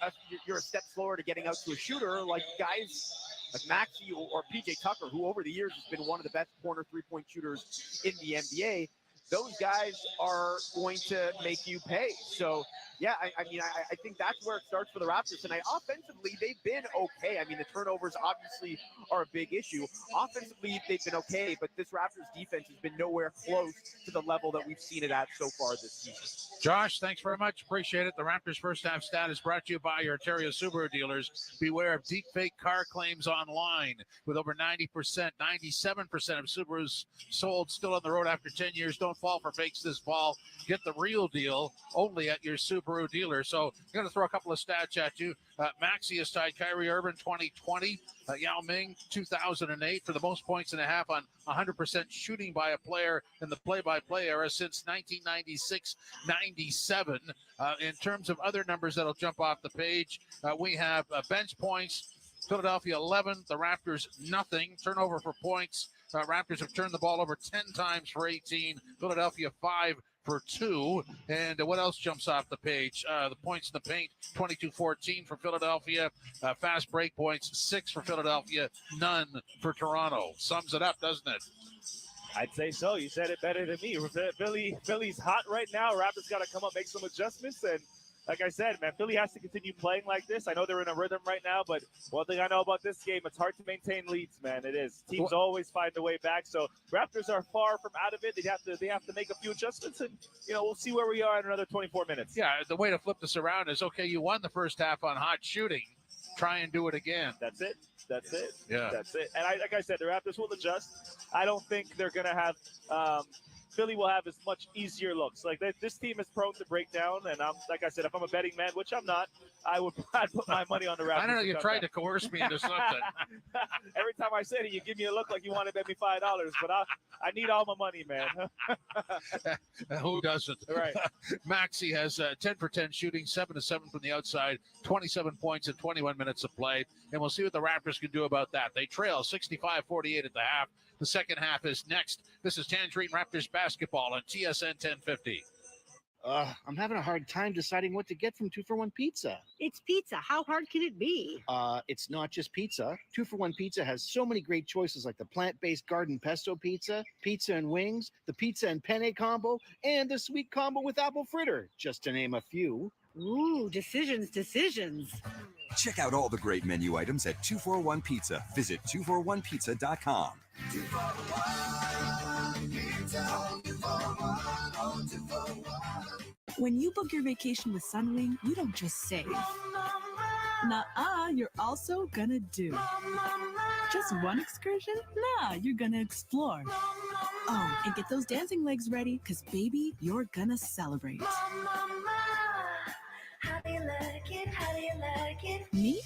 you're a step slower to getting out to a shooter, like guys like Maxey or PJ Tucker, who over the years has been one of the best corner three-point shooters in the NBA, those guys are going to make you pay. So, yeah, I think that's where it starts for the Raptors tonight. Offensively, they've been okay. I mean, the turnovers obviously are a big issue. Offensively, they've been okay, but this Raptors defense has been nowhere close to the level that we've seen it at so far this season. Josh, thanks very much. Appreciate it. The Raptors first half stat is brought to you by your Ontario Subaru dealers. Beware of deep fake car claims online. With over 90%, 97% of Subarus sold still on the road after 10 years. Don't fall for fakes this fall. Get the real deal only at your Subaru dealer. So I'm going to throw a couple of stats at you. Maxey has tied Kyrie Irving 2020. Yao Ming 2008 for the most points and a half on 100% shooting by a player in the play-by-play era since 1996-97. In terms of other numbers that'll jump off the page, we have bench points. Philadelphia 11, the Raptors nothing. Turnover for points. Raptors have turned the ball over 10 times for 18. Philadelphia 5 for 2. And what else jumps off the page? The points in the paint, 22-14 for Philadelphia. Fast break points, 6 for Philadelphia, none for Toronto. Sums it up, doesn't it? I'd say so. You said it better than me. Philly's hot right now. Raptors got to come up, make some adjustments, and like I said, man, Philly has to continue playing like this. I know they're in a rhythm right now, but one thing I know about this game, it's hard to maintain leads, man. It is. Teams always find a way back. So Raptors are far from out of it. They have to make a few adjustments, and we'll see where we are in another 24 minutes. Yeah, the way to flip this around is, okay, you won the first half on hot shooting. Try and do it again. That's it. Yeah. That's it. And like I said, the Raptors will adjust. I don't think they're going to have Philly will have as much easier looks. Like this team is prone to break down, and like I said, if I'm a betting man, which I'm not, I'd put my money on the Raptors. I don't know. You tried to coerce me into something. Every time I said it, you give me a look like you want to bet me $5, but I need all my money, man. Who doesn't? Right. Maxey has 10 for 10 shooting, 7 to 7 from the outside, 27 points in 21 minutes of play, and we'll see what the Raptors can do about that. They trail 65-48 at the half. The second half is next. This is Tangerine Raptors basketball on TSN 1050. I'm having a hard time deciding what to get from 2-for-1 Pizza. It's pizza. How hard can it be? It's not just pizza. 2-for-1 Pizza has so many great choices like the plant-based garden pesto pizza, pizza and wings, the pizza and penne combo, and the sweet combo with apple fritter, just to name a few. Ooh, decisions. Check out all the great menu items at 241 Pizza. Visit 241pizza.com. 241 Pizza, 241. When you book your vacation with Sunwing, you don't just save. Nuh-uh, you're also gonna do. Just one excursion? Nah, you're gonna explore. Oh, and get those dancing legs ready, because baby, you're gonna celebrate. How do you like it? How do you like it? Me?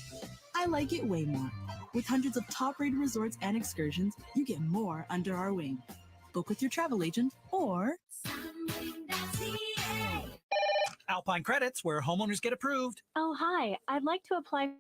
I like it way more. With hundreds of top-rated resorts and excursions, you get more under our wing. Book with your travel agent or Alpine Credits, where homeowners get approved. Oh, hi. I'd like to apply